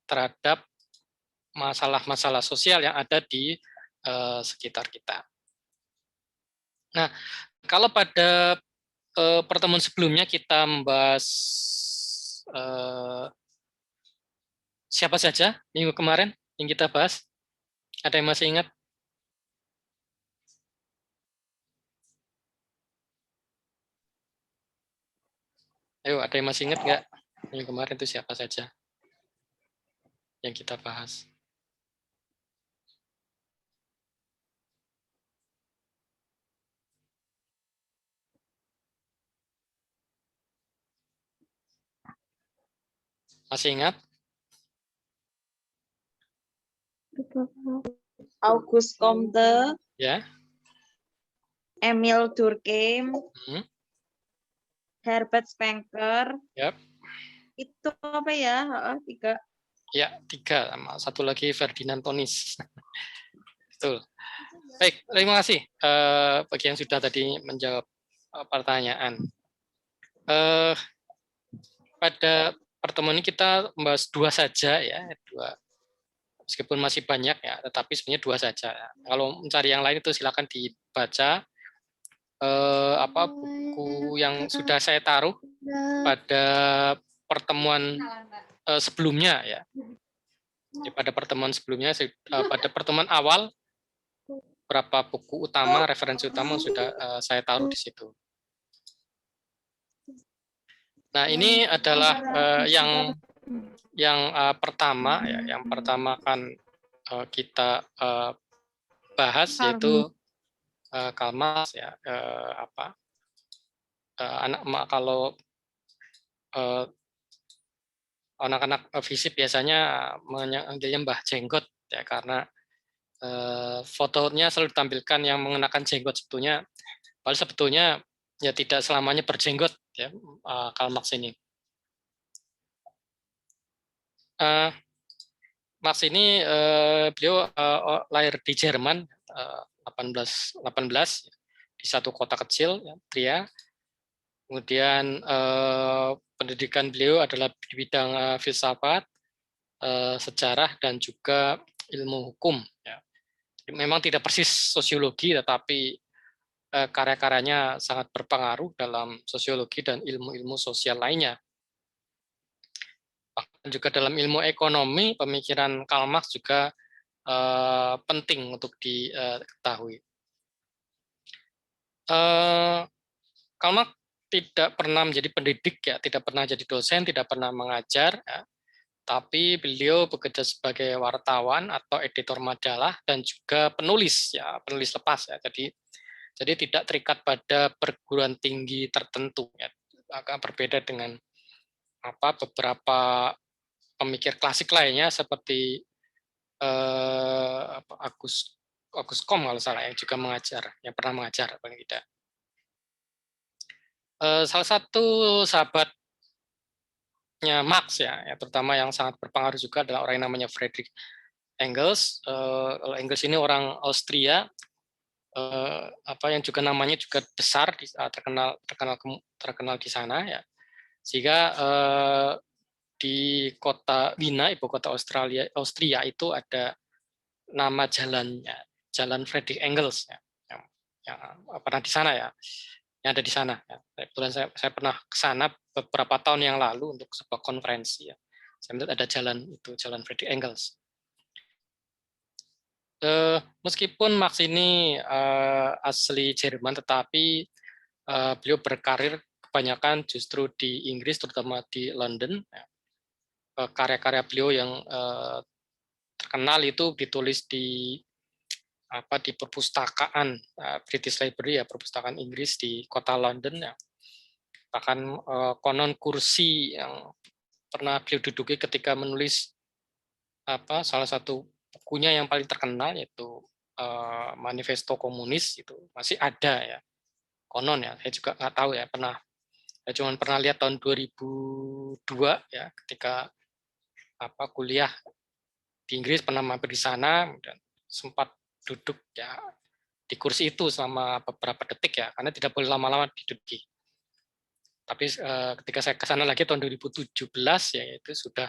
terhadap masalah-masalah sosial yang ada di sekitar kita. Nah, kalau pada pertemuan sebelumnya kita membahas siapa saja minggu kemarin yang kita bahas, ada yang masih ingat? Ayo, ada yang masih ingat nggak minggu kemarin itu siapa saja yang kita bahas? Masih ingat? Auguste Comte, Ya. Emil Durkheim, Herbert Spencer. Yep. Itu apa ya? 3. Ya, 3. Satu lagi Ferdinand Tonis. Betul. Baik, terima kasih bagi yang sudah tadi menjawab pertanyaan. Pada pertemuan ini kita membahas 2 saja ya, 2. Meskipun masih banyak ya, tetapi sebenarnya 2 saja. Kalau mencari yang lain itu silakan dibaca buku yang sudah saya taruh pada pertemuan sebelumnya ya. Pada pertemuan sebelumnya, pada pertemuan awal, beberapa buku utama, referensi utama sudah saya taruh di situ. Nah, ini adalah yang pertama ya, yang pertama kan kita bahas yaitu Karl Marx ya, kalau anak-anak FISIP biasanya memanggilnya Mbah Jenggot ya, karena fotonya selalu ditampilkan yang mengenakan jenggot sebetulnya, padahal sebetulnya ya tidak selamanya berjenggot ya, Karl Marx ini. Marx ini beliau lahir di Jerman 1818 di satu kota kecil ya, Trier. Kemudian pendidikan beliau adalah di bidang filsafat, sejarah dan juga ilmu hukum ya. Memang tidak persis sosiologi, tetapi karya-karyanya sangat berpengaruh dalam sosiologi dan ilmu-ilmu sosial lainnya. Bahkan juga dalam ilmu ekonomi, pemikiran Karl Marx juga penting untuk diketahui. Karl Marx tidak pernah menjadi pendidik ya, tidak pernah jadi dosen, tidak pernah mengajar ya. Tapi beliau bekerja sebagai wartawan atau editor majalah dan juga penulis ya, penulis lepas ya. Jadi tidak terikat pada perguruan tinggi tertentu ya. Agak berbeda dengan beberapa pemikir klasik lainnya seperti Auguste Comte kalau salah yang juga mengajar, yang pernah mengajar paling tidak. Salah satu sahabatnya Marx ya, terutama yang sangat berpengaruh juga adalah orang yang namanya Friedrich Engels. Kalau Engels ini orang Austria, yang juga namanya juga besar, terkenal di sana ya, sehingga di kota Wina, ibu kota Austria itu ada nama jalannya, Jalan Friedrich Engels ya, yang pernah di sana ya, yang ada di sana. Ya. Kebetulan saya pernah ke sana beberapa tahun yang lalu untuk sebuah konferensi ya. Saya melihat ada jalan itu, Jalan Friedrich Engels. Meskipun Marx ini asli Jerman, tetapi beliau berkarir kebanyakan justru di Inggris, terutama di London. Karya-karya beliau yang terkenal itu ditulis di perpustakaan British Library ya, perpustakaan Inggris di kota London ya. Bahkan konon kursi yang pernah beliau duduki ketika menulis salah satu bukunya yang paling terkenal yaitu Manifesto Komunis itu masih ada ya, konon ya, saya juga nggak tahu ya, saya cuma pernah lihat tahun 2002 ya, ketika kuliah di Inggris, pernah mampir di sana dan sempat duduk ya di kursi itu selama beberapa detik ya, karena tidak boleh lama-lama diduduki. Tapi ketika saya ke sana lagi tahun 2017 ya, itu sudah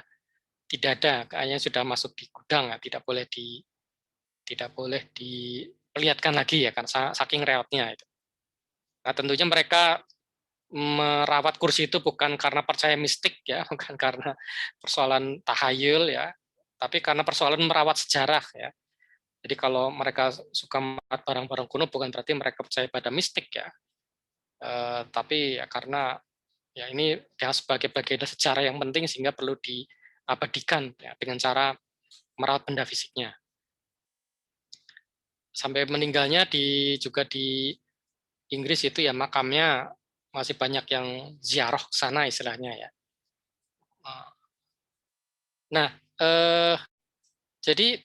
tidak ada, kayaknya sudah masuk di gudang ya, tidak boleh diperlihatkan lagi ya kan saking reotnya itu. Nah, tentunya mereka merawat kursi itu bukan karena percaya mistik ya, bukan karena persoalan tahayul ya, tapi karena persoalan merawat sejarah ya. Jadi kalau mereka suka merawat barang-barang kuno bukan berarti mereka percaya pada mistik ya, tapi ya karena ya ini ya sebagai bagian dari sejarah yang penting sehingga perlu diabadikan ya, dengan cara merawat benda fisiknya. Sampai meninggalnya juga di Inggris itu ya makamnya masih banyak yang ziarah ke sana istilahnya ya. Nah, jadi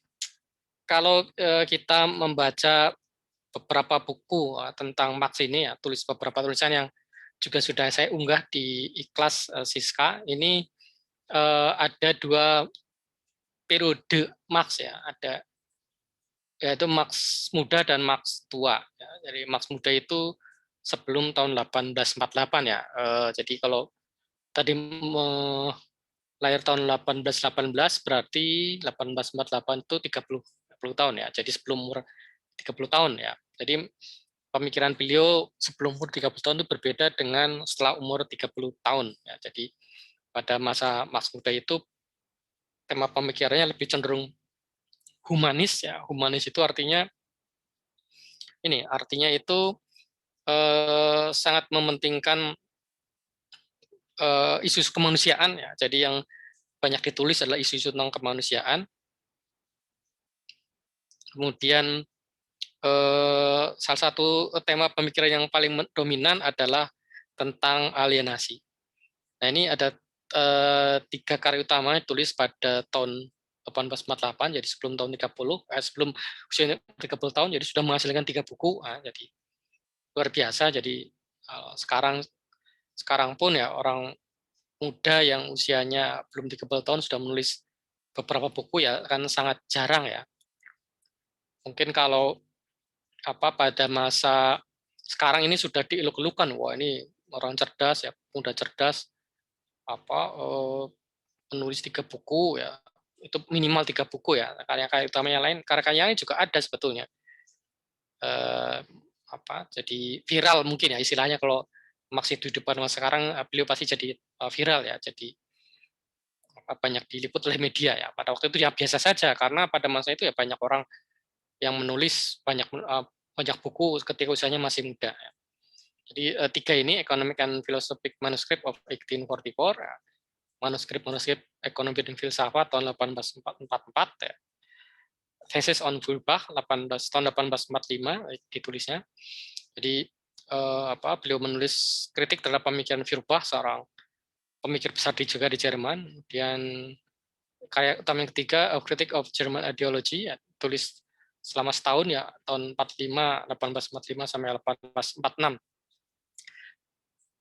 kalau kita membaca beberapa buku tentang Marx ini ya, beberapa tulisan yang juga sudah saya unggah di Ikhlas Siska ini ada 2 periode Marx ya, ada yaitu Marx muda dan Marx tua. Ya. Jadi Marx muda itu sebelum tahun 1848 ya. Jadi kalau tadi lahir tahun 1818 berarti 1848 itu 30 tahun ya. Jadi sebelum umur 30 tahun ya. Jadi pemikiran beliau sebelum umur 30 tahun itu berbeda dengan setelah umur 30 tahun ya. Jadi pada masa Marx muda itu tema pemikirannya lebih cenderung humanis ya. Humanis itu artinya itu sangat mementingkan isu kemanusiaan ya. Jadi yang banyak ditulis adalah isu-isu tentang kemanusiaan. Kemudian salah satu tema pemikiran yang paling dominan adalah tentang alienasi. Nah ini ada 3 karya utama ditulis pada tahun 1848, jadi sebelum tahun 30, sebelum usia 30 tahun, jadi sudah menghasilkan 3 buku. Nah, jadi luar biasa. Jadi sekarang pun ya orang muda yang usianya belum 30 tahun sudah menulis beberapa buku ya kan sangat jarang ya. Mungkin kalau pada masa sekarang ini sudah dieluk-elukan, wah ini orang cerdas ya, muda cerdas menulis 3 buku ya, itu minimal 3 buku ya. Karya-karya utamanya lain, karya-karya lain juga ada sebetulnya. Jadi viral mungkin ya istilahnya kalau Marx itu di depan masa sekarang beliau pasti jadi viral ya. Jadi banyak diliput oleh media ya. Pada waktu itu ya biasa saja karena pada masa itu ya banyak orang yang menulis banyak buku ketika usianya masih muda. Ya. Jadi 3 ini Economic and Philosophic Manuscript of 1844, ya. Manuskrip Ekonomi dan Filsafat tahun 1844 ya. Thesis on Feuerbach tahun 1845 ditulisnya. Jadi beliau menulis kritik terhadap pemikiran Feuerbach, seorang pemikir besar juga di Jerman. Dan karya utama yang ketiga, A Critic of German Ideology, ya, tulis selama setahun ya, tahun 1845 sampai 1846.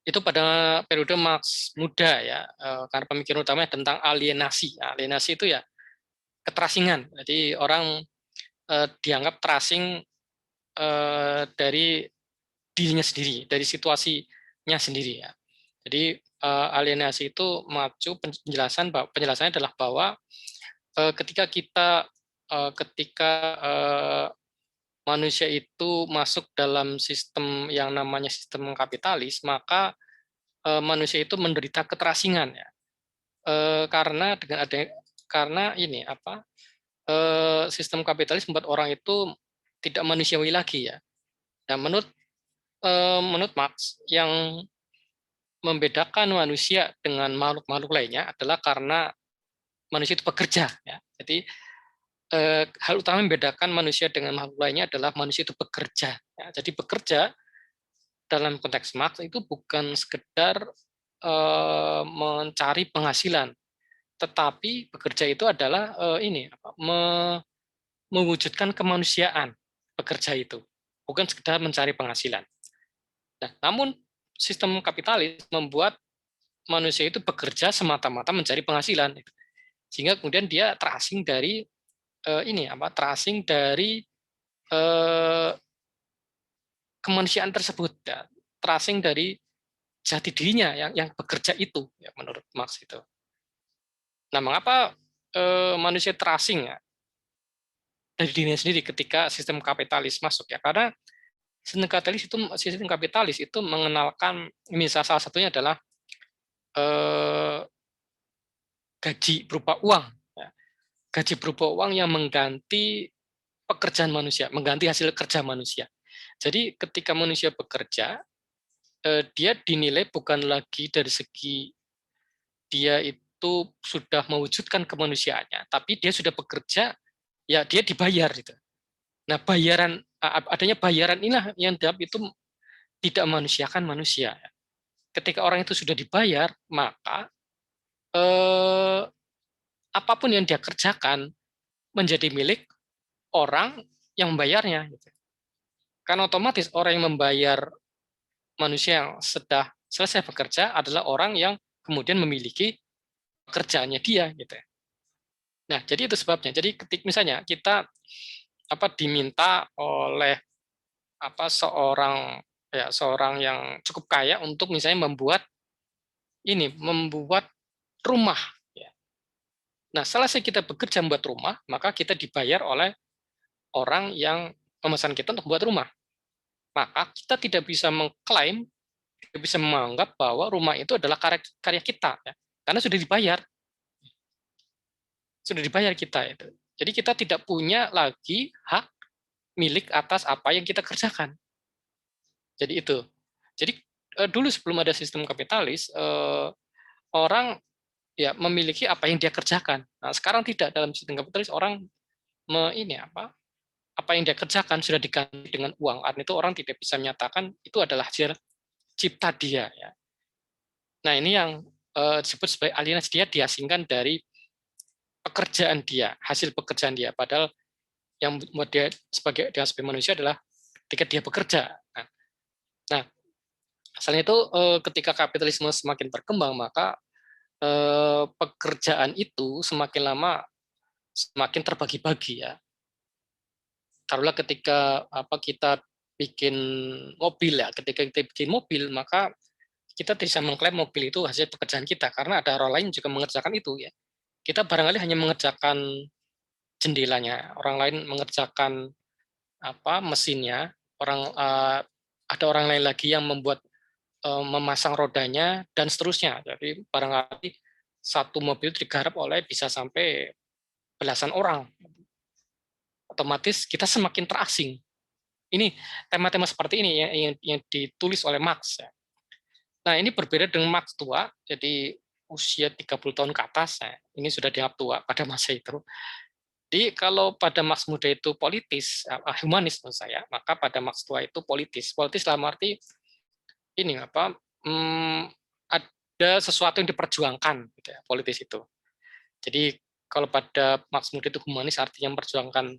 Itu pada periode Marx muda ya, karena pemikiran utamanya tentang alienasi. Alienasi itu ya keterasingan. Jadi orang dianggap terasing dari dirinya sendiri, dari situasinya sendiri ya. Jadi alienasi itu mengacu penjelasannya adalah bahwa ketika manusia itu masuk dalam sistem yang namanya sistem kapitalis, maka manusia itu menderita keterasingan ya. Karena sistem kapitalis membuat orang itu tidak manusiawi lagi ya. Nah, menurut Marx, yang membedakan manusia dengan makhluk-makhluk lainnya adalah karena manusia itu bekerja ya. Jadi hal utama yang membedakan manusia dengan makhluk lainnya adalah manusia itu bekerja ya. Jadi bekerja dalam konteks Marx itu bukan sekedar mencari penghasilan, tetapi bekerja itu adalah mewujudkan kemanusiaan. Bekerja itu bukan sekedar mencari penghasilan. Nah, namun sistem kapitalis membuat manusia itu bekerja semata-mata mencari penghasilan, sehingga kemudian dia terasing dari kemanusiaan tersebut, ya. Terasing dari jati dirinya yang bekerja itu, ya, menurut Marx itu. Nah, mengapa manusia terasing ya dari dirinya sendiri ketika sistem kapitalis masuk ya, karena sistem kapitalis itu mengenalkan, misal salah satunya adalah gaji berupa uang, ya. Gaji berupa uang yang mengganti pekerjaan manusia, mengganti hasil kerja manusia. Jadi ketika manusia bekerja, dia dinilai bukan lagi dari segi dia itu sudah mewujudkan kemanusiaannya, tapi dia sudah bekerja, ya dia dibayar gitu. Nah, adanya bayaran inilah yang dianggap itu tidak memanusiakan manusia. Ketika orang itu sudah dibayar, maka apapun yang dia kerjakan menjadi milik orang yang membayarnya. Gitu. Karena otomatis orang yang membayar manusia yang sudah selesai bekerja adalah orang yang kemudian memiliki pekerjaannya dia. Gitu. Nah, jadi itu sebabnya. Jadi misalnya kita diminta oleh seorang yang cukup kaya untuk misalnya membuat rumah. Ya. Nah, selesai kita bekerja membuat rumah, maka kita dibayar oleh orang yang memesan kita untuk membuat rumah. Maka kita tidak bisa mengklaim, tidak bisa menganggap bahwa rumah itu adalah karya kita, ya. Karena sudah dibayar kita itu. Jadi kita tidak punya lagi hak milik atas apa yang kita kerjakan. Jadi itu. Jadi dulu sebelum ada sistem kapitalis, orang ya memiliki apa yang dia kerjakan. Nah, sekarang tidak, dalam sistem kapitalis orang apa yang dia kerjakan sudah diganti dengan uang. Artinya itu orang tidak bisa menyatakan itu adalah hasil cipta dia. Ya. Nah, ini yang disebut sebagai alienasi, dia diasingkan dari pekerjaan dia, hasil pekerjaan dia. Padahal yang membuat dia sebagai manusia adalah ketika dia bekerja. Nah, asalnya itu ketika kapitalisme semakin berkembang, maka pekerjaan itu semakin lama semakin terbagi-bagi ya. Taruhlah ketika kita bikin mobil ya, ketika kita bikin mobil maka kita bisa mengklaim mobil itu hasil pekerjaan kita karena ada orang lain juga mengerjakan itu ya. Kita barangkali hanya mengerjakan jendelanya, orang lain mengerjakan mesinnya, ada orang lain lagi yang membuat memasang rodanya dan seterusnya. Jadi barangkali satu mobil digarap oleh bisa sampai belasan orang. Otomatis kita semakin terasing. Ini tema-tema seperti ini yang ditulis oleh Marx. Ya. Nah, ini berbeda dengan Marx tua, jadi usia 30 tahun ke atas, ya. Ini sudah dianggap tua pada masa itu. Jadi kalau pada Marx muda itu politis, humanis menurut saya, maka pada Marx tua itu politis. Politis dalam arti ini ada sesuatu yang diperjuangkan, gitu ya, politis itu. Jadi kalau pada Marx muda itu humanis artinya memperjuangkan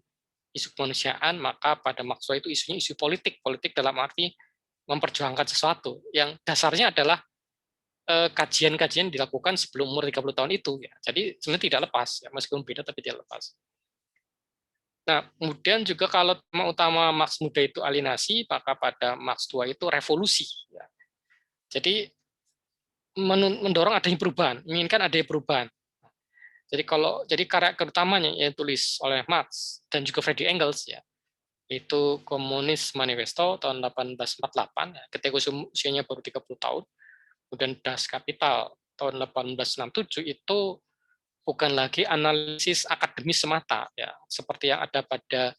isu kemanusiaan, maka pada Marx tua itu isunya isu politik. Politik dalam arti memperjuangkan sesuatu yang dasarnya adalah kajian-kajian dilakukan sebelum umur 30 tahun itu. Ya. Jadi sebenarnya tidak lepas, ya, meskipun beda tapi tidak lepas. Nah, kemudian juga kalau tema utama Marx muda itu alienasi, maka pada Marx tua itu revolusi. Ya. Jadi mendorong adanya perubahan, menginginkan adanya perubahan. Jadi karakter utamanya yang ditulis oleh Marx dan juga Friedrich Engels ya, itu Komunis Manifesto tahun 1848 ya, ketika usianya baru 30 tahun. Kemudian Das Kapital tahun 1867 itu bukan lagi analisis akademis semata ya, seperti yang ada pada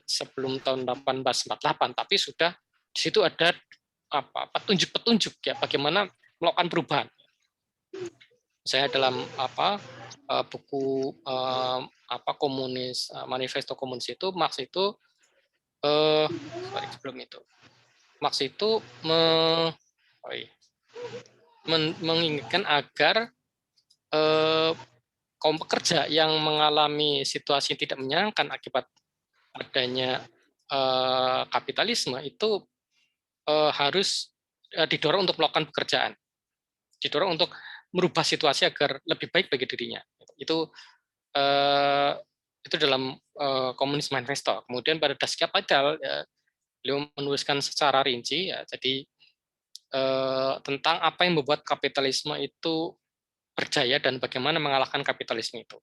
sebelum tahun 1848, tapi sudah di situ ada petunjuk-petunjuk ya bagaimana melakukan perubahan. Saya dalam buku komunis manifesto komunis itu Marx itu sebelum itu Marx itu menginginkan agar kaum pekerja yang mengalami situasi yang tidak menyenangkan akibat adanya kapitalisme itu harus didorong untuk melakukan pekerjaan, didorong untuk merubah situasi agar lebih baik bagi dirinya. Itu dalam Komunis Manifesto. Kemudian pada Das Kapital beliau menuliskan secara rinci ya, jadi tentang apa yang membuat kapitalisme itu berjaya dan bagaimana mengalahkan kapitalisme itu.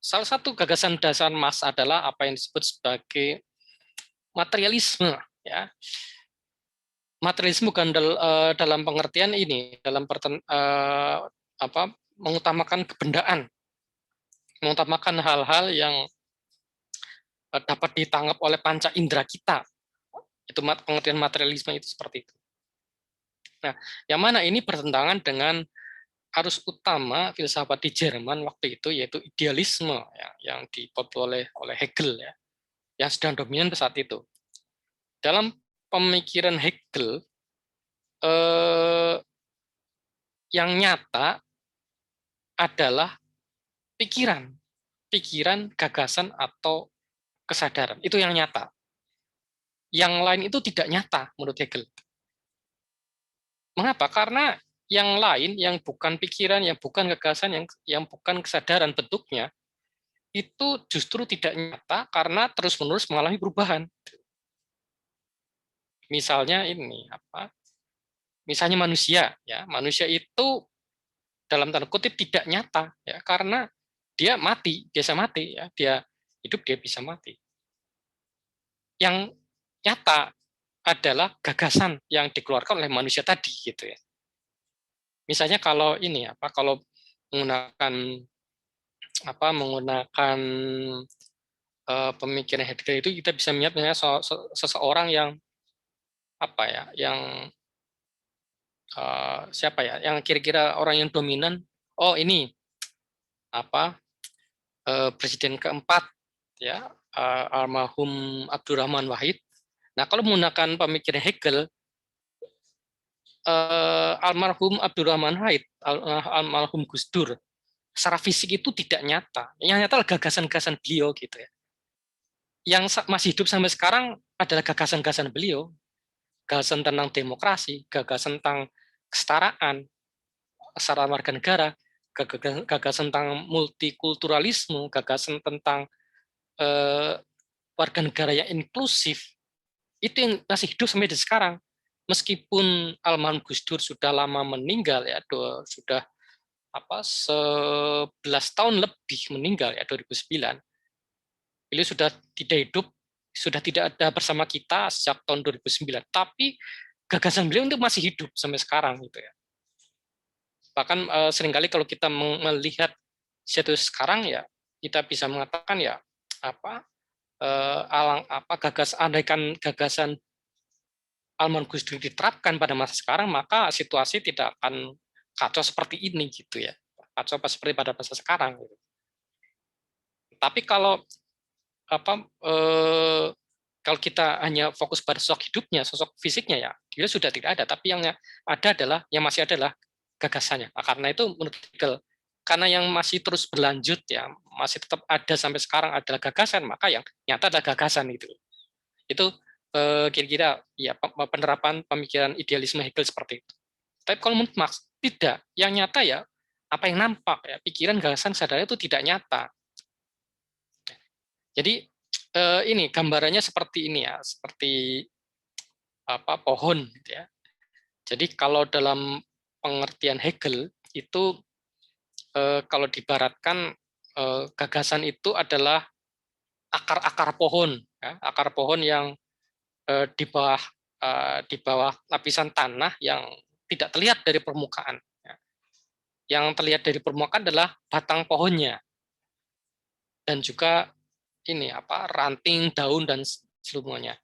Salah satu gagasan dasar Marx adalah apa yang disebut sebagai materialisme, ya. Materialisme bukan dalam pengertian ini, dalam mengutamakan kebendaan, mengutamakan hal-hal yang dapat ditangkap oleh panca indera kita. Itu pengertian materialisme itu seperti itu. Nah, yang mana ini bertentangan dengan arus utama filsafat di Jerman waktu itu, yaitu idealisme ya, yang dipotret oleh Hegel, ya, yang sedang dominan saat itu. Dalam pemikiran Hegel, yang nyata adalah pikiran, gagasan, atau kesadaran. Itu yang nyata. Yang lain itu tidak nyata menurut Hegel. Mengapa? Karena yang lain, yang bukan pikiran, yang bukan gagasan, yang bukan kesadaran bentuknya, itu justru tidak nyata karena terus-menerus mengalami perubahan. Misalnya ini misalnya manusia, ya, manusia itu dalam tanda kutip tidak nyata, ya, karena dia mati, biasa mati, ya, dia hidup, dia bisa mati. Yang nyata adalah gagasan yang dikeluarkan oleh manusia tadi, gitu ya. Misalnya kalau kalau menggunakan pemikiran Hegel itu, kita bisa melihat misalnya seseorang yang siapa ya, yang kira-kira orang yang dominan. Oh, ini presiden keempat, ya, almarhum Abdurrahman Wahid. Nah, kalau menggunakan pemikiran Hegel, almarhum Abdurrahman Wahid, almarhum Gus Dur, secara fisik itu tidak nyata. Yang nyata adalah gagasan-gagasan beliau, gitu ya. Yang masih hidup sampai sekarang adalah gagasan-gagasan beliau, gagasan tentang demokrasi, gagasan tentang kesetaraan secara warga negara, gagasan tentang multikulturalisme, gagasan tentang warga negara yang inklusif, itu yang masih hidup sampai di sekarang. Meskipun almarhum Gus Dur sudah lama meninggal, ya, sudah 11 tahun lebih meninggal, ya, 2009. Beliau sudah tidak hidup, sudah tidak ada bersama kita sejak tahun 2009. Tapi gagasan beliau itu masih hidup sampai sekarang, gitu ya. Bahkan seringkali kalau kita melihat situasi sekarang, ya, kita bisa mengatakan, ya, andaikan gagasan almarhum Gus Dur diterapkan pada masa sekarang, maka situasi tidak akan kacau seperti ini, gitu ya. Kacau seperti pada masa sekarang, gitu. Tapi kalau kalau kita hanya fokus pada sosok hidupnya, sosok fisiknya, ya, dia sudah tidak ada. Tapi yang masih adalah gagasannya. Nah, karena itu menurut Hegel, karena yang masih terus berlanjut, ya, masih tetap ada sampai sekarang adalah gagasan, maka yang nyata adalah gagasan itu. Itu kira-kira ya penerapan pemikiran idealisme Hegel seperti itu. Tapi kalau menurut Marx tidak, yang nyata ya apa yang nampak, ya, pikiran, gagasan, kesadaran itu tidak nyata. Jadi ini gambarannya seperti ini, ya, seperti pohon, gitu ya. Jadi kalau dalam pengertian Hegel itu kalau diibaratkan gagasan itu adalah akar-akar pohon, ya, akar pohon yang di bawah lapisan tanah yang tidak terlihat dari permukaan. Ya. Yang terlihat dari permukaan adalah batang pohonnya dan juga ini ranting, daun, dan seluruhnya.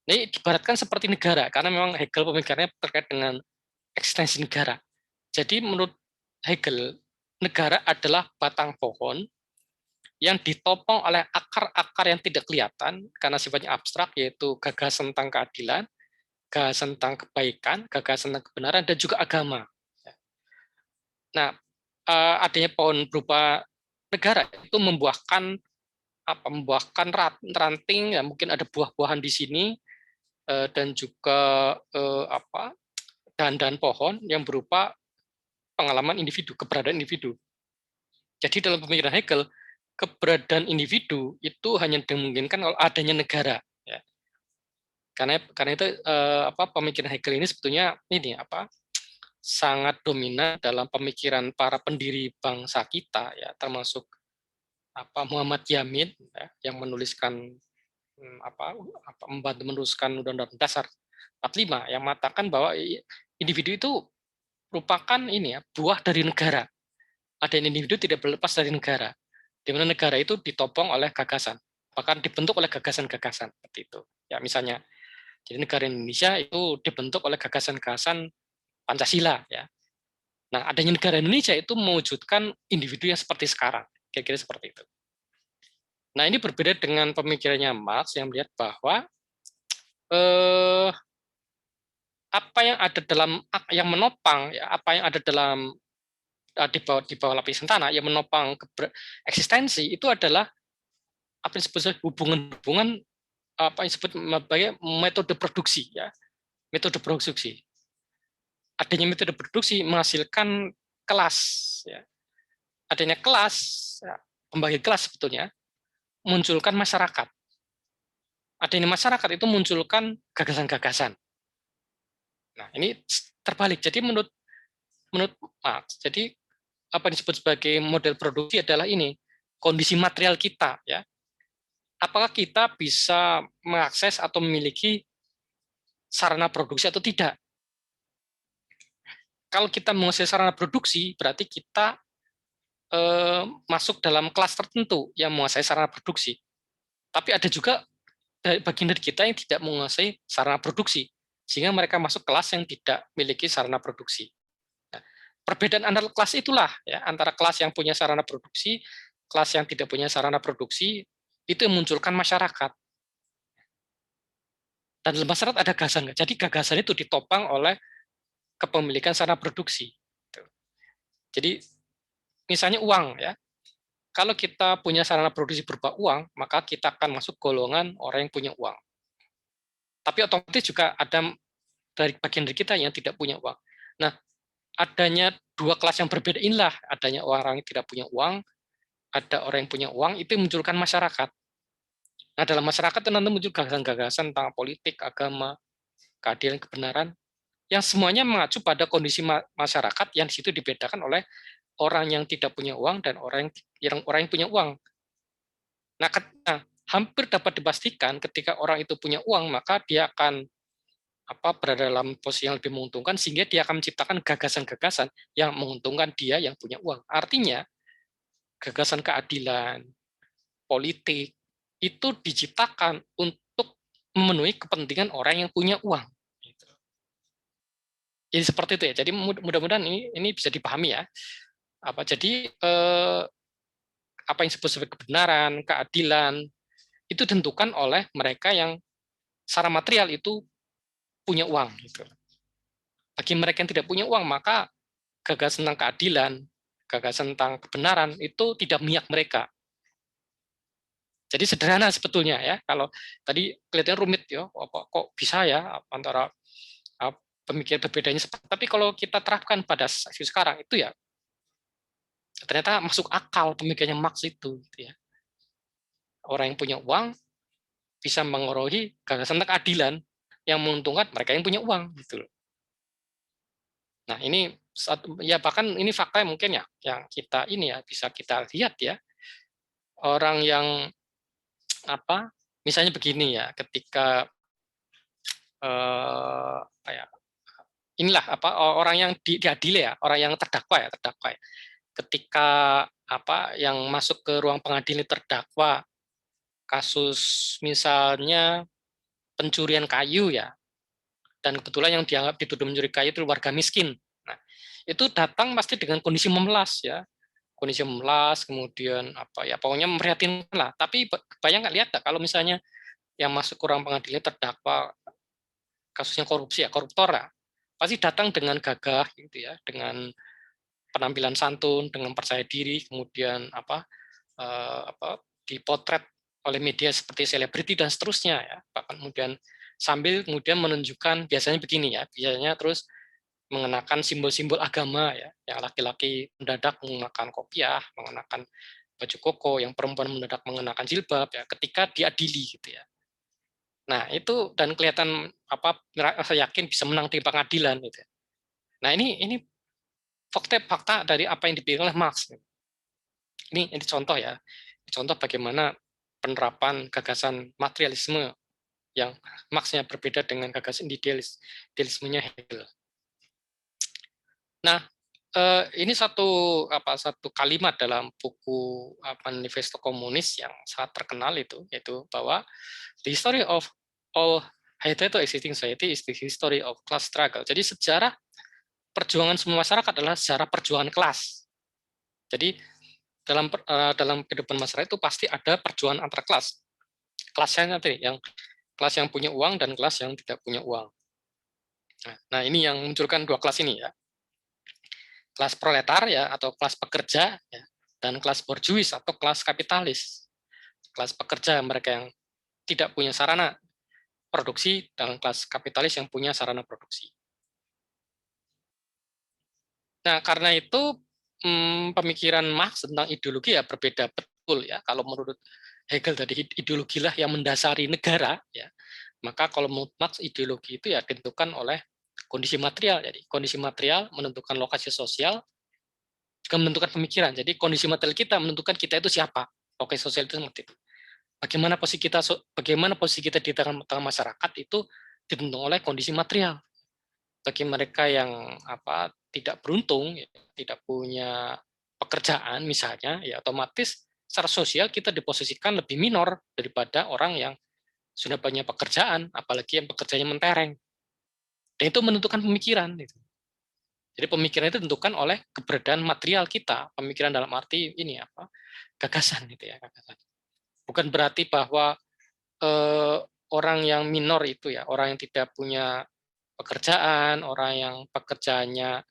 Ini diibaratkan seperti negara karena memang Hegel pemikirannya terkait dengan eksistensi negara. Jadi menurut Hegel, negara adalah batang pohon yang ditopang oleh akar-akar yang tidak kelihatan karena sifatnya abstrak, yaitu gagasan tentang keadilan, gagasan tentang kebaikan, gagasan tentang kebenaran, dan juga agama. Nah, adanya pohon berupa negara itu membuahkan ranting, ya, mungkin ada buah-buahan di sini, dan juga dahan-dahan pohon yang berupa pengalaman individu, keberadaan individu. Jadi dalam pemikiran Hegel, keberadaan individu itu hanya dimungkinkan kalau adanya negara. Ya. Karena itu pemikiran Hegel ini sebetulnya ini sangat dominan dalam pemikiran para pendiri bangsa kita ya, termasuk Muhammad Yamin ya, yang menuliskan membantu menuliskan Undang-Undang Dasar 45 yang mengatakan bahwa individu itu merupakan ini ya, buah dari negara. Ada individu tidak berlepas dari negara, di mana negara itu ditopang oleh gagasan, bahkan dibentuk oleh gagasan-gagasan seperti itu. Ya misalnya, jadi negara Indonesia itu dibentuk oleh gagasan-gagasan Pancasila ya. Nah, adanya negara Indonesia itu mewujudkan individu yang seperti sekarang, kira-kira seperti itu. Nah, ini berbeda dengan pemikirannya Marx yang melihat bahwa apa yang ada dalam yang menopang ya, apa yang ada dalam di bawah lapisan tanah yang menopang eksistensi itu adalah apa yang disebut hubungan-hubungan apa yang disebut sebagai metode produksi ya, metode produksi. Adanya metode produksi menghasilkan kelas ya. Adanya kelas ya, pembagi kelas sebetulnya munculkan masyarakat. Adanya masyarakat itu munculkan gagasan-gagasan. Nah, ini terbalik. Jadi menurut Marx, jadi apa yang disebut sebagai model produksi adalah ini, kondisi material kita ya. Apakah kita bisa mengakses atau memiliki sarana produksi atau tidak? Kalau kita menguasai sarana produksi, berarti kita masuk dalam kelas tertentu yang menguasai sarana produksi. Tapi ada juga bagian dari kita yang tidak menguasai sarana produksi, sehingga mereka masuk kelas yang tidak memiliki sarana produksi. Nah, perbedaan antar kelas itulah ya, antara kelas yang punya sarana produksi, kelas yang tidak punya sarana produksi, itu yang munculkan masyarakat. Dan dalam masyarakat ada gagasan. Jadi gagasan itu ditopang oleh kepemilikan sarana produksi. Jadi misalnya uang ya. Kalau kita punya sarana produksi berupa uang, maka kita akan masuk golongan orang yang punya uang. Tapi otomatis juga ada dari bagian dari kita yang tidak punya uang. Nah, adanya dua kelas yang berbeda inilah, adanya orang yang tidak punya uang, ada orang yang punya uang, itu munculkan masyarakat. Nah, dalam masyarakat itu nanti muncul gagasan-gagasan tentang politik, agama, keadilan, kebenaran, yang semuanya mengacu pada kondisi masyarakat yang di situ dibedakan oleh orang yang tidak punya uang dan orang yang punya uang. Nah, hampir dapat dipastikan ketika orang itu punya uang, maka dia akan berada dalam posisi yang lebih menguntungkan, sehingga dia akan menciptakan gagasan-gagasan yang menguntungkan dia yang punya uang. Artinya, gagasan keadilan, politik, itu diciptakan untuk memenuhi kepentingan orang yang punya uang. Jadi seperti itu ya. Jadi mudah-mudahan ini bisa dipahami ya. Jadi apa yang disebut sebagai kebenaran, keadilan, itu ditentukan oleh mereka yang secara material itu punya uang. Gitu. Bagi mereka yang tidak punya uang, maka gagasan tentang keadilan, gagasan tentang kebenaran itu tidak memihak mereka. Jadi sederhana sebetulnya ya. Kalau tadi kelihatannya rumit ya, kok bisa ya antara pemikiran berbedanya. Tapi kalau kita terapkan pada sekarang itu ya ternyata masuk akal pemikirannya Marx itu. Gitu ya. Orang yang punya uang bisa mengurangi gagasan tentang keadilan yang menguntungkan mereka yang punya uang. Gitu. Nah ini ya bahkan ini fakta mungkin ya yang kita ini ya bisa kita lihat ya, orang yang misalnya begini ya, ketika inilah orang yang diadili ya, orang yang terdakwa ya, ketika yang masuk ke ruang pengadilan terdakwa kasus misalnya pencurian kayu ya, dan kebetulan yang dianggap dituduh mencuri kayu itu warga miskin. Nah, itu datang pasti dengan kondisi memelas ya, kondisi memelas, kemudian pokoknya memprihatinkan lah. Tapi bayangkan, lihat tak kalau misalnya yang masuk ke ruang pengadilan terdakwa kasusnya korupsi ya, koruptor ya, pasti datang dengan gagah gitu ya, dengan penampilan santun, dengan percaya diri, kemudian dipotret oleh media seperti selebriti dan seterusnya ya. Bahkan kemudian sambil kemudian menunjukkan biasanya begini ya, biasanya terus mengenakan simbol-simbol agama ya, yang laki-laki mendadak mengenakan kopiah, mengenakan baju koko, yang perempuan mendadak mengenakan jilbab ya, ketika diadili gitu ya. Nah, itu dan kelihatan saya yakin bisa menang di pengadilan gitu. Nah, ini fakta dari apa yang dipilih oleh Marx. Ini contoh ya. Contoh bagaimana penerapan gagasan materialisme yang Marx-nya berbeda dengan gagasan idealismenya Hegel. Nah, ini satu kalimat dalam buku Manifesto Komunis yang sangat terkenal itu, yaitu bahwa the history of all hitherto existing society is the history of class struggle. Jadi sejarah perjuangan semua masyarakat adalah sejarah perjuangan kelas. Jadi dalam kehidupan masyarakat itu pasti ada perjuangan antar kelas. Kelasnya nanti yang kelas yang punya uang dan kelas yang tidak punya uang. Nah, ini yang munculkan dua kelas ini ya. Kelas proletar ya atau kelas pekerja ya, dan kelas borjuis atau kelas kapitalis. Kelas pekerja mereka yang tidak punya sarana produksi dan kelas kapitalis yang punya sarana produksi. Nah, karena itu pemikiran Marx tentang ideologi ya berbeda betul ya. Kalau menurut Hegel tadi ideologilah yang mendasari negara ya. Maka kalau menurut Marx ideologi itu ya ditentukan oleh kondisi material. Jadi kondisi material menentukan lokasi sosial, juga menentukan pemikiran. Jadi kondisi material kita menentukan kita itu siapa. Lokasi sosial itu seperti itu. Bagaimana posisi kita di tengah masyarakat itu ditentukan oleh kondisi material. Bagi mereka yang tidak beruntung, ya, tidak punya pekerjaan misalnya, ya otomatis secara sosial kita diposisikan lebih minor daripada orang yang sudah punya pekerjaan, apalagi yang pekerjaannya mentereng. Dan itu menentukan pemikiran. Gitu. Jadi pemikiran itu ditentukan oleh keberadaan material kita, pemikiran dalam arti ini gagasan gitu ya, gagasan. Bukan berarti bahwa orang yang minor itu ya, orang yang tidak punya pekerjaan, orang yang pekerjaannya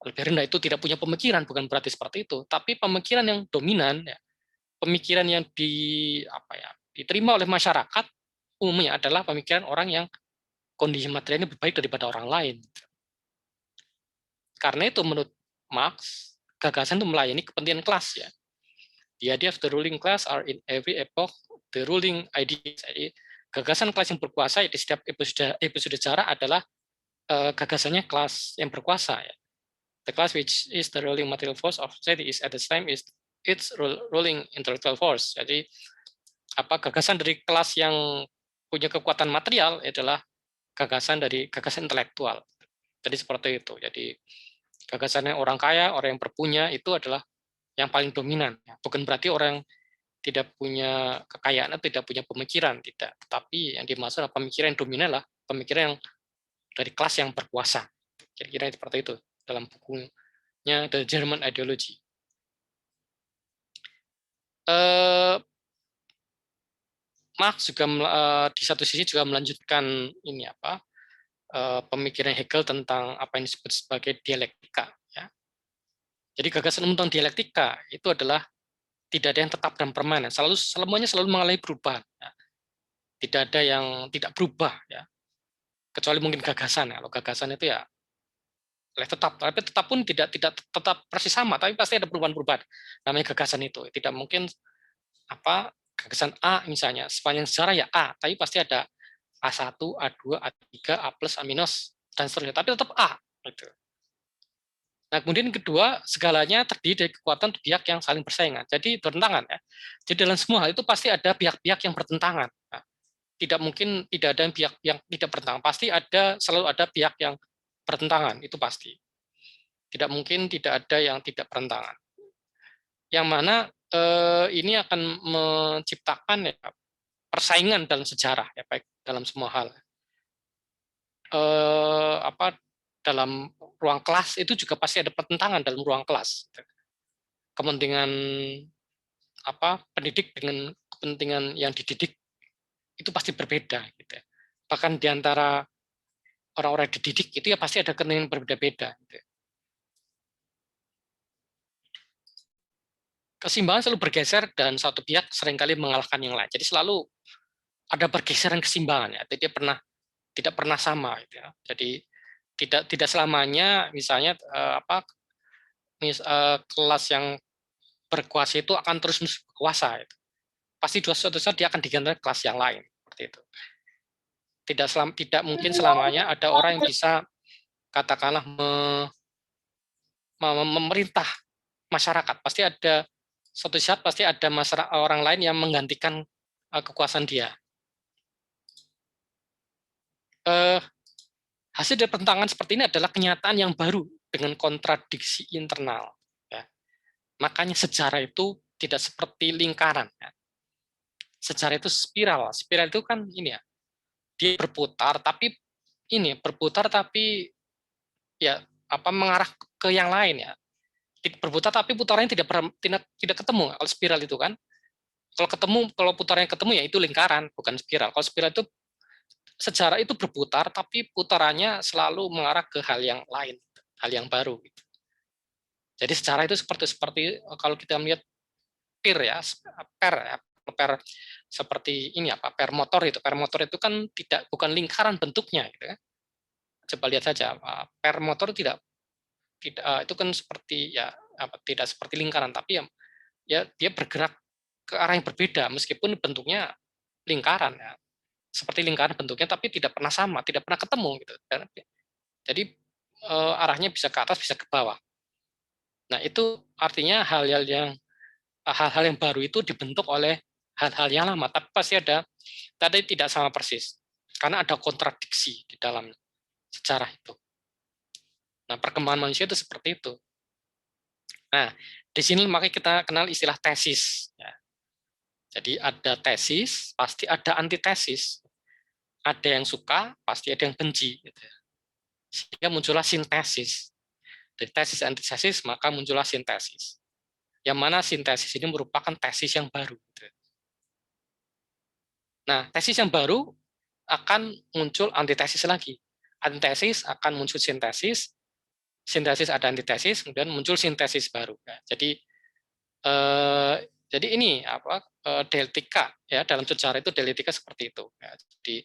lebih rendah itu tidak punya pemikiran, bukan berarti seperti itu. Tapi pemikiran yang dominan, ya, pemikiran yang diterima oleh masyarakat umumnya adalah pemikiran orang yang kondisi materialnya lebih baik daripada orang lain. Karena itu menurut Marx, gagasan itu melayani kepentingan kelas ya. The idea of the ruling class are in every epoch the ruling ideas. Jadi, gagasan kelas yang berkuasa di setiap episode sejarah adalah gagasannya kelas yang berkuasa ya. The class which is the ruling material force of society is at the same is its ruling intellectual force. Jadi gagasan dari kelas yang punya kekuatan material adalah gagasan intelektual. Jadi seperti itu. Jadi gagasannya orang kaya, orang yang berpunya itu adalah yang paling dominan. Bukan berarti orang yang tidak punya kekayaan atau tidak punya pemikiran, tidak. Tetapi yang dimaksud adalah pemikiran yang dominan lah, pemikiran yang dari kelas yang berkuasa. Kira-kira seperti itu dalam bukunya The German Ideology. Marx juga di satu sisi juga melanjutkan ini pemikiran Hegel tentang apa yang disebut sebagai dialektika. Ya. Jadi gagasan tentang dialektika itu adalah tidak ada yang tetap dan permanen. Semuanya selalu mengalami perubahan. Ya. Tidak ada yang tidak berubah. Ya. Kecuali mungkin gagasan. Ya. Kalau gagasan itu ya tetap, tapi tetap pun tidak tetap persis sama, tapi pasti ada perubahan-perubahan. Namanya gagasan itu tidak mungkin gagasan A misalnya sepanjang sejarah ya A, tapi pasti ada A1, A2, A3, A plus, A minus dan seterusnya, tapi tetap A. Gitu. Nah kemudian kedua segalanya terdiri dari kekuatan pihak yang saling bersaingan, jadi bertentangan ya. Jadi dalam semua hal itu pasti ada pihak-pihak yang bertentangan. Nah, tidak mungkin tidak ada pihak yang tidak bertentangan, pasti selalu ada pihak yang bertentangan, itu pasti. Tidak mungkin tidak ada yang tidak bertentangan. Yang mana ini akan menciptakan ya, persaingan dalam sejarah, ya baik dalam semua hal. Dalam ruang kelas itu juga pasti ada pertentangan dalam ruang kelas. Kepentingan pendidik dengan kepentingan yang dididik itu pasti berbeda. Gitu. Bahkan di antara orang-orang dididik itu ya pasti ada kepentingan berbeda-beda. Gitu. Keseimbangan selalu bergeser dan satu pihak seringkali mengalahkan yang lain. Jadi selalu ada pergeseran keseimbangan ya. Jadi dia tidak pernah sama gitu ya. Jadi tidak selamanya misalnya kelas yang berkuasa itu akan terus berkuasa. Gitu. Pasti suatu saat dia akan digantikan kelas yang lain seperti itu. tidak mungkin selamanya ada orang yang bisa katakanlah memerintah masyarakat. Pasti ada suatu saat pasti ada orang lain yang menggantikan kekuasaan dia. Hasil dari pertentangan seperti ini adalah kenyataan yang baru dengan kontradiksi internal. Ya. Makanya sejarah itu tidak seperti lingkaran. Ya. Sejarah itu spiral. Spiral itu kan ini ya, dia berputar tapi ya mengarah ke yang lain ya. Berputar tapi putarannya tidak ketemu. Kalau spiral itu kan, kalau putarannya ketemu ya itu lingkaran, bukan spiral. Kalau spiral itu sejarah itu berputar tapi putarannya selalu mengarah ke hal yang lain, hal yang baru. Jadi sejarah itu seperti kalau kita melihat per seperti ini per motor itu kan bukan lingkaran bentuknya gitu ya. Coba lihat saja per motor tidak itu kan seperti tidak seperti lingkaran, tapi ya dia bergerak ke arah yang berbeda meskipun bentuknya lingkaran ya. Seperti lingkaran bentuknya tapi tidak pernah sama, tidak pernah ketemu gitu. Jadi arahnya bisa ke atas bisa ke bawah. Nah, itu artinya hal-hal yang baru itu dibentuk oleh hal-hal yang lama, tapi pasti tadi tidak sama persis. Karena ada kontradiksi di dalam sejarah itu. Nah, perkembangan manusia itu seperti itu. Nah, di sini makanya kita kenal istilah tesis. Ya. Jadi ada tesis, pasti ada antitesis. Ada yang suka, pasti ada yang benci. Gitu. Sehingga muncullah sintesis. Dari tesis antitesis, maka muncullah sintesis. Yang mana sintesis ini merupakan tesis yang baru. Gitu. Nah, tesis yang baru akan muncul antitesis lagi. Antitesis akan muncul sintesis, sintesis ada antitesis, kemudian muncul sintesis baru. Ya, jadi ini dialektika ya, dalam sejarah itu dialektika seperti itu. Ya, jadi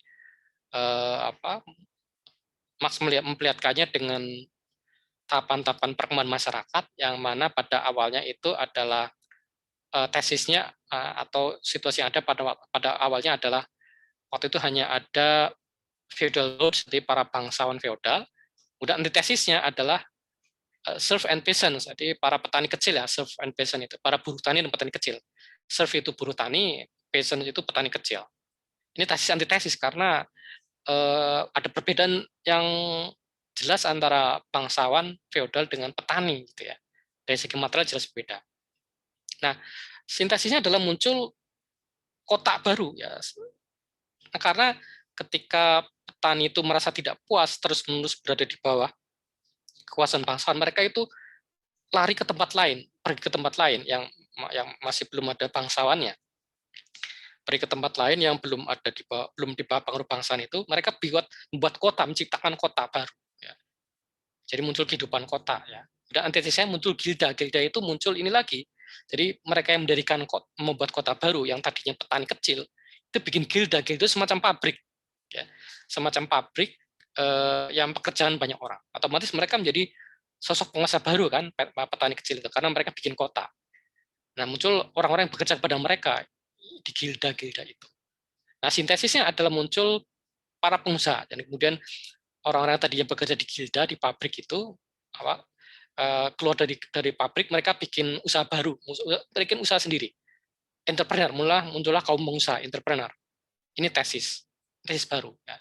Marx memperlihatkannya dengan tahapan-tahapan perkembangan masyarakat yang mana pada awalnya itu adalah tesisnya atau situasi yang ada pada awalnya adalah waktu itu hanya ada feudal lords, jadi para bangsawan feodal. Kemudian antitesisnya adalah serf and peasants, jadi para petani kecil ya, serf and peasant itu, para buruh tani dan petani kecil. Serf itu buruh tani, peasant itu petani kecil. Ini tesis antitesis karena ada perbedaan yang jelas antara bangsawan feodal dengan petani gitu ya. Dari segi material jelas berbeda. Nah, sintesisnya adalah muncul kotak baru ya. Nah, karena ketika petani itu merasa tidak puas terus-menerus berada di bawah kekuasaan bangsawan, mereka itu lari ke tempat lain, pergi ke tempat lain yang masih belum ada bangsawannya. Pergi ke tempat lain yang belum di bawah pengaruh bangsawan itu, mereka membuat kota, menciptakan kota baru. Ya. Jadi muncul kehidupan kota ya. Dan antitesisnya muncul gilda itu muncul ini lagi. Jadi mereka yang membuat kota baru yang tadinya petani kecil itu bikin gilda itu semacam pabrik ya. Semacam pabrik yang pekerjaan banyak orang. Otomatis mereka menjadi sosok penguasa baru kan, petani kecil itu karena mereka bikin kota. Nah, muncul orang-orang yang bekerja pada mereka di gilda-gilda itu. Nah, sintesisnya adalah muncul para pengusaha dan kemudian orang-orang yang tadinya bekerja di gilda di pabrik itu keluar dari pabrik, mereka bikin usaha baru, bikin usaha sendiri. Entrepreneur, muncullah kaum pengusaha, entrepreneur. Ini tesis baru, ya,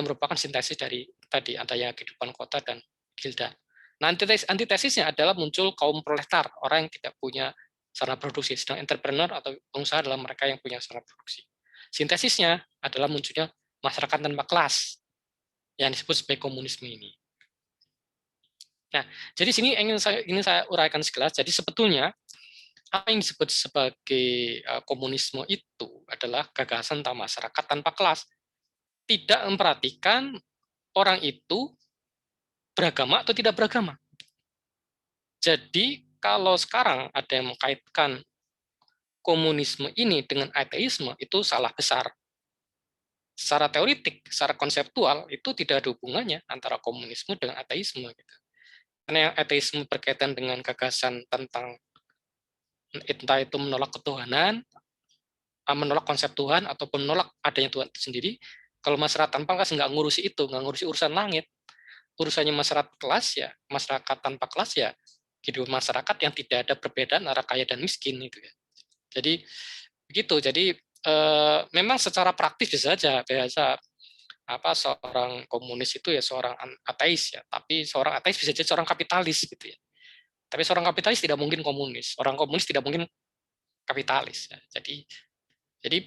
merupakan sintesis dari tadi adanya kehidupan kota dan gilda. Nah, antitesisnya adalah muncul kaum proletar, orang yang tidak punya sarana produksi, sedang entrepreneur atau pengusaha adalah mereka yang punya sarana produksi. Sintesisnya adalah munculnya masyarakat tanpa kelas, yang disebut sebagai komunisme ini. Nah, jadi sini ingin saya uraikan sekilas. Jadi sebetulnya apa yang disebut sebagai komunisme itu adalah gagasan tentang masyarakat tanpa kelas. Tidak memperhatikan orang itu beragama atau tidak beragama. Jadi kalau sekarang ada yang mengkaitkan komunisme ini dengan ateisme, itu salah besar. Secara teoritik, secara konseptual, itu tidak ada hubungannya antara komunisme dengan ateisme. Gitu. Karena yang ateisme berkaitan dengan gagasan tentang entah itu menolak ketuhanan, menolak konsep Tuhan, ataupun menolak adanya Tuhan itu sendiri, Kalau masyarakat tanpa kelas nggak ngurusi itu, nggak ngurusi urusan langit. Urusannya masyarakat kelas ya, masyarakat tanpa kelas ya, hidup masyarakat yang tidak ada perbedaan antara kaya dan miskin itu ya. Jadi begitu. Jadi memang secara praktis bisa saja biasa seorang komunis itu ya seorang ateis ya, tapi seorang ateis bisa jadi seorang kapitalis gitu ya. Tapi seorang kapitalis tidak mungkin komunis, orang komunis tidak mungkin kapitalis ya. Jadi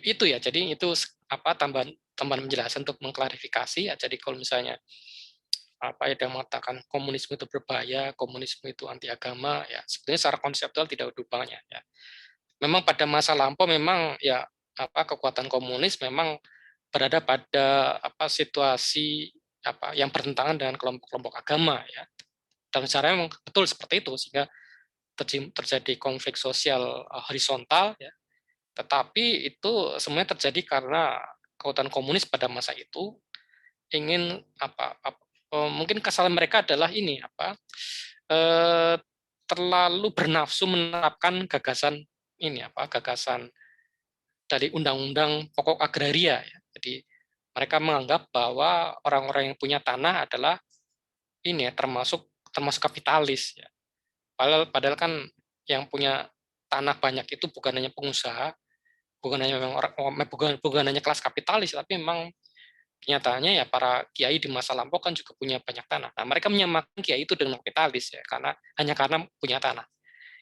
itu ya, jadi itu tambahan tambahan penjelasan untuk mengklarifikasi ya. Jadi kalau misalnya yang mengatakan komunisme itu berbahaya, komunisme itu anti agama ya, sebetulnya secara konseptual tidak ada hubungannya ya. Memang pada masa lampau memang ya kekuatan komunis memang berada pada situasi yang bertentangan dengan kelompok-kelompok agama ya. Dan secara memang betul seperti itu sehingga terjadi konflik sosial horizontal ya. Tetapi itu semuanya terjadi karena kekuatan komunis pada masa itu ingin mungkin kesalahan mereka adalah ini terlalu bernafsu menerapkan gagasan gagasan dari undang-undang pokok agraria ya. Jadi mereka menganggap bahwa orang-orang yang punya tanah adalah ini ya termasuk kapitalis ya. Padahal kan yang punya tanah banyak itu bukan hanya pengusaha, bukan hanya bukan hanya kelas kapitalis, tapi memang kenyataannya ya para kiai di masa lampau kan juga punya banyak tanah. Nah, mereka menyamakan kiai itu dengan kapitalis ya, karena punya tanah.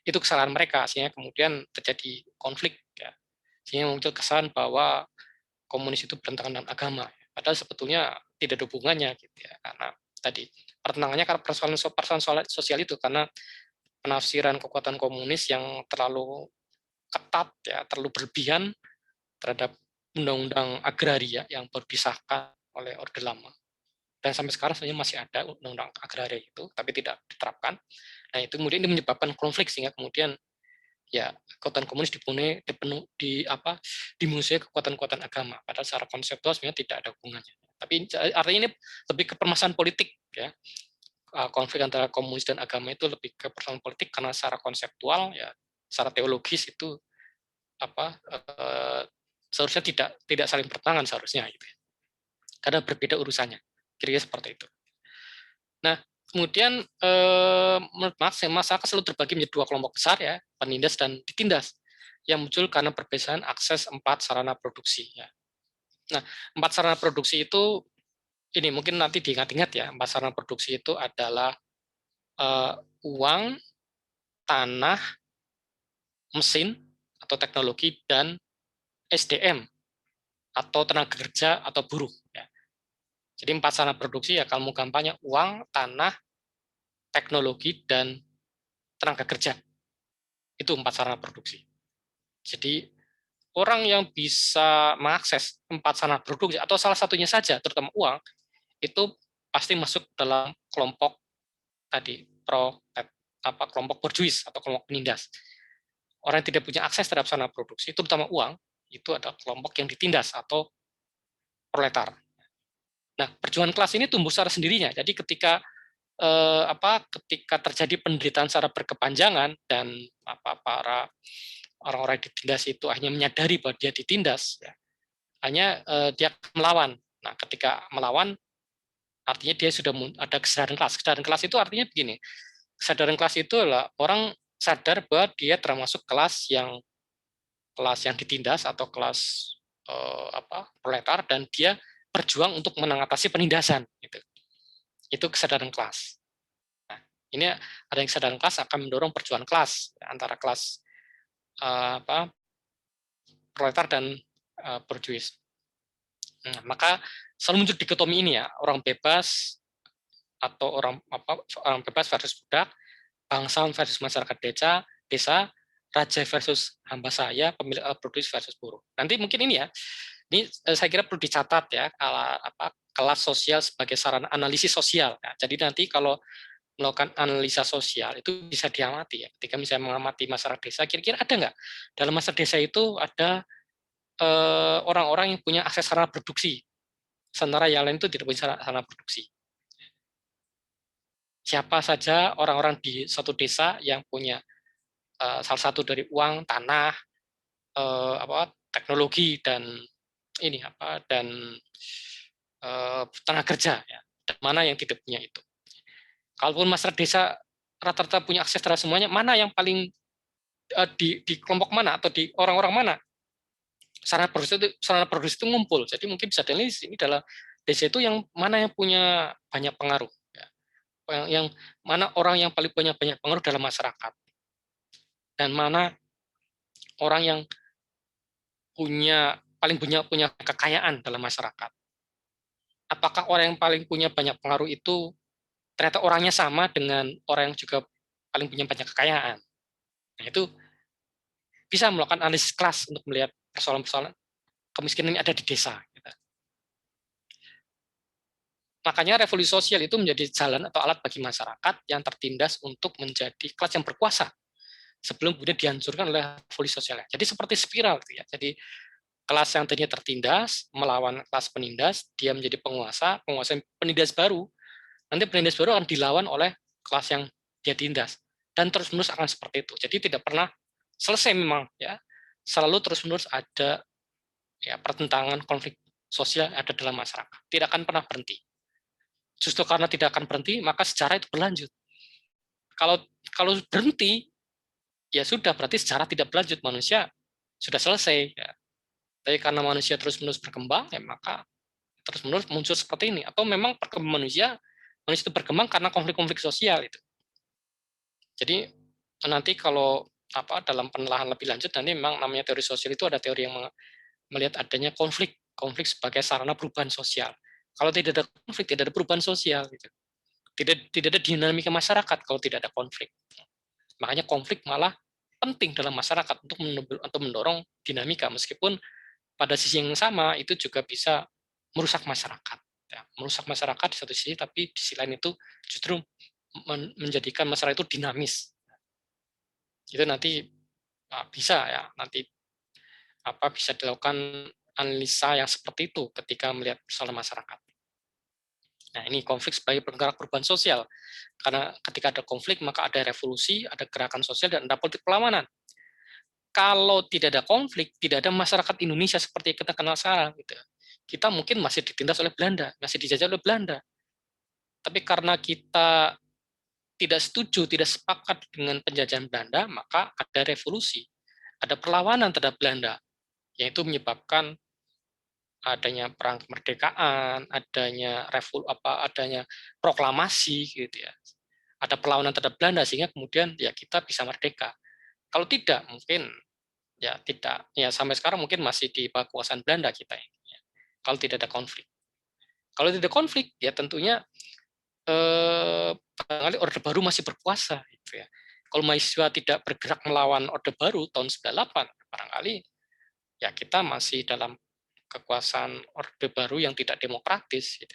Itu kesalahan mereka, sehingga kemudian terjadi konflik ya. Sehingga muncul kesan bahwa komunis itu bertentangan dengan agama. Padahal sebetulnya tidak ada hubungannya gitu ya, karena tadi pertentangannya karena persoalan sosial itu, karena penafsiran kekuatan komunis yang terlalu ketat ya, terlalu berlebihan terhadap undang-undang agraria yang baru disahkan oleh Orde Lama. Dan sampai sekarang sebenarnya masih ada undang-undang agraria itu, tapi tidak diterapkan. Nah, itu kemudian ini menyebabkan konflik sehingga kemudian ya kekuatan komunis dimusuhi kekuatan-kekuatan agama. Padahal secara konseptual sebenarnya tidak ada hubungannya. Tapi artinya ini lebih ke permasalahan politik ya. Konflik antara komunis dan agama itu lebih ke persoalan politik karena secara konseptual ya, secara teologis itu seharusnya tidak saling bertentangan seharusnya gitu ya. Karena berbeda urusannya. Kira-kira seperti itu. Nah, kemudian menurut Marx masyarakat selalu terbagi menjadi dua kelompok besar ya, penindas dan ditindas, yang muncul karena perbedaan akses 4 sarana produksi ya. Nah, 4 sarana produksi itu ini mungkin nanti diingat-ingat ya, 4 sarana produksi itu adalah uang, tanah, mesin atau teknologi, dan SDM atau tenaga kerja atau buruh ya. Jadi 4 sarana produksi ya kalau mau gampangnya uang, tanah, teknologi, dan tenaga kerja. Itu 4 sarana produksi. Jadi orang yang bisa mengakses 4 sarana produksi atau salah satunya saja, terutama uang, itu pasti masuk dalam kelompok tadi kelompok borjuis atau kelompok penindas. Orang yang tidak punya akses terhadap sarana produksi, terutama uang, itu adalah kelompok yang ditindas atau proletar. Nah, perjuangan kelas ini tumbuh secara sendirinya. Jadi ketika ketika terjadi penderitaan secara berkepanjangan dan para orang-orang yang ditindas itu hanya menyadari bahwa dia ditindas, ya, hanya dia melawan. Nah, ketika melawan, artinya dia sudah ada kesadaran kelas. Kesadaran kelas itu artinya begini, kesadaran kelas itu adalah orang sadar bahwa dia termasuk kelas yang ditindas atau kelas proletar, dan dia berjuang untuk mengatasi penindasan. Itu kesadaran kelas. Nah, ini ada yang kesadaran kelas akan mendorong perjuangan kelas antara kelas proletar dan borjuis. Nah, maka selalu muncul dikotomi ini ya, orang bebas atau orang bebas versus budak, bangsawan versus masyarakat desa, raja versus hamba sahaya, pemilik alat produksi versus buruh. Nanti mungkin ini ya, ini saya kira perlu dicatat ya, kelas sosial sebagai sarana analisis sosial. Nah, jadi nanti kalau melakukan analisa sosial itu bisa diamati ya. Ketika misalnya mengamati masyarakat desa, kira-kira ada nggak dalam masyarakat desa itu ada orang-orang yang punya akses sarana produksi, sementara yang lain itu tidak punya sarana produksi. Siapa saja orang-orang di suatu desa yang punya salah satu dari uang, tanah, teknologi, dan tenaga kerja, ya, dan mana yang tidak punya itu. Kalaupun masyarakat desa rata-rata punya akses terhadap semuanya, mana yang paling di kelompok mana atau di orang-orang mana sarana produksi itu ngumpul. Jadi mungkin bisa dilihat ini adalah desa itu yang mana yang punya banyak pengaruh, ya. Yang mana orang yang paling punya banyak pengaruh dalam masyarakat, dan mana orang yang paling punya kekayaan dalam masyarakat. Apakah orang yang paling punya banyak pengaruh itu ternyata orangnya sama dengan orang yang juga paling punya banyak kekayaan? Nah, itu bisa melakukan analisis kelas untuk melihat persoalan-persoalan kemiskinan yang ada di desa. Makanya revolusi sosial itu menjadi jalan atau alat bagi masyarakat yang tertindas untuk menjadi kelas yang berkuasa sebelum kemudian dihancurkan oleh revolusi sosial. Jadi seperti spiral, gitu ya. Jadi kelas yang tadinya tertindas melawan kelas penindas, dia menjadi penguasa, penguasa penindas baru. Nanti penindas baru akan dilawan oleh kelas yang dia tindas, dan terus-menerus akan seperti itu. Jadi tidak pernah selesai memang, ya. Selalu terus-menerus ada, ya, pertentangan, konflik sosial ada dalam masyarakat. Tidak akan pernah berhenti. Justru karena tidak akan berhenti, maka sejarah itu berlanjut. Kalau kalau berhenti, ya sudah, berarti sejarah tidak berlanjut, manusia sudah selesai. Ya. Tapi karena manusia terus-menerus berkembang, ya maka terus-menerus muncul seperti ini. Atau memang perkembangan manusia itu berkembang karena konflik-konflik sosial itu. Jadi nanti kalau dalam penelaahan lebih lanjut, nanti memang namanya teori sosial itu ada teori yang melihat adanya konflik sebagai sarana perubahan sosial. Kalau tidak ada konflik, tidak ada perubahan sosial. Gitu. Tidak ada dinamika masyarakat kalau tidak ada konflik. Makanya konflik malah penting dalam masyarakat untuk mendorong dinamika, meskipun pada sisi yang sama itu juga bisa merusak masyarakat. Ya, merusak masyarakat di satu sisi, tapi di sisi lain itu justru menjadikan masyarakat itu dinamis. Itu nanti bisa, ya, nanti bisa dilakukan analisa yang seperti itu ketika melihat persoalan masyarakat. Nah, ini konflik sebagai penggerak perubahan sosial. Karena ketika ada konflik, maka ada revolusi, ada gerakan sosial, dan ada politik perlawanan. Kalau tidak ada konflik, tidak ada masyarakat Indonesia seperti yang kita kenal sekarang. Gitu. Kita mungkin masih ditindas oleh Belanda, masih dijajah oleh Belanda. Tapi karena kita tidak setuju, tidak sepakat dengan penjajahan Belanda, maka ada revolusi, ada perlawanan terhadap Belanda, yaitu menyebabkan adanya perang kemerdekaan, adanya proklamasi, gitu ya. Ada perlawanan terhadap Belanda sehingga kemudian ya kita bisa merdeka. Kalau tidak, mungkin ya tidak, ya sampai sekarang mungkin masih di bawah kekuasaan Belanda kita ya. Kalau tidak ada konflik. Kalau tidak ada konflik, ya tentunya barangkali Orde Baru masih berkuasa, gitu ya. Kalau mahasiswa tidak bergerak melawan Orde Baru tahun 98, barangkali ya kita masih dalam kekuasaan Orde Baru yang tidak demokratis. Gitu.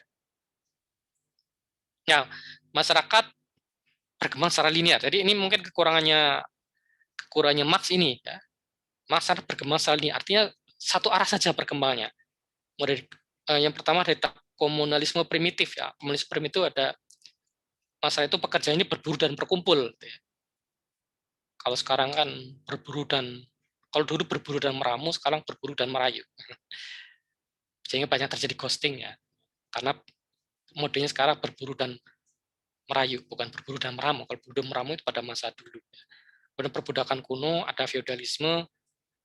Ya, masyarakat berkembang secara linear. Jadi ini mungkin kekurangannya Marx ini. Ya. Masyarakat berkembang secara linear, artinya satu arah saja perkembangannya. Yang pertama dari komunalisme primitif. Ya. Komunisme primitif ada masalah itu pekerja ini berburu dan berkumpul. Gitu ya. Kalau sekarang kan kalau dulu berburu dan meramu, sekarang berburu dan merayu. Sehingga banyak terjadi ghosting, ya. Karena modenya sekarang berburu dan merayu, bukan berburu dan meramu. Kalau berburu dan meramu itu pada masa dulu. Pada perbudakan kuno ada feodalisme,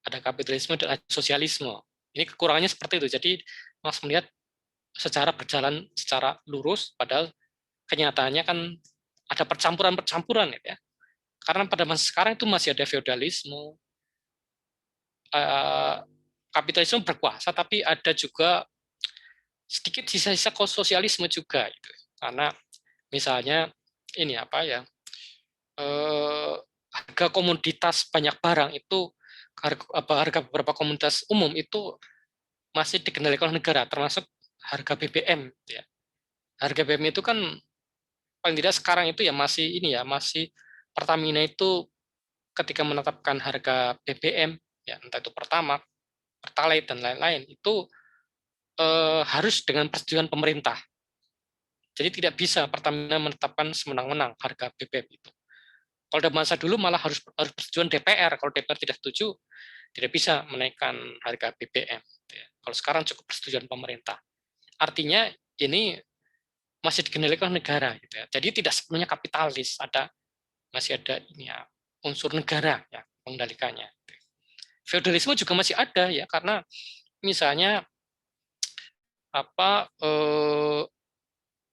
ada kapitalisme, dan ada sosialisme. Ini kekurangannya seperti itu. Jadi Mas melihat secara berjalan secara lurus, padahal kenyataannya kan ada percampuran-percampuran, ya. Karena pada masa sekarang itu masih ada feodalisme, kapitalisme berkuasa, tapi ada juga sedikit sisa-sisa sosialisme juga, gitu. Karena misalnya ini harga komoditas banyak barang itu, harga beberapa komoditas umum itu masih dikendalikan oleh negara, termasuk harga BBM. Ya. Harga BBM itu kan paling tidak sekarang itu ya masih Pertamina itu ketika menetapkan harga BBM, ya entah itu Pertamax, Pertalite, dan lain-lain, itu harus dengan persetujuan pemerintah. Jadi tidak bisa Pertamina menetapkan semenang-menang harga BBM itu. Kalau dalam masa dulu malah harus persetujuan DPR. Kalau DPR tidak setuju, tidak bisa menaikkan harga BBM. Kalau sekarang cukup persetujuan pemerintah. artinya ini masih dikendalikan oleh negara gitu ya. Jadi tidak sepenuhnya kapitalis, masih ada ini ya, unsur negara ya mengendalikannya. Feodalisme juga masih ada ya, karena misalnya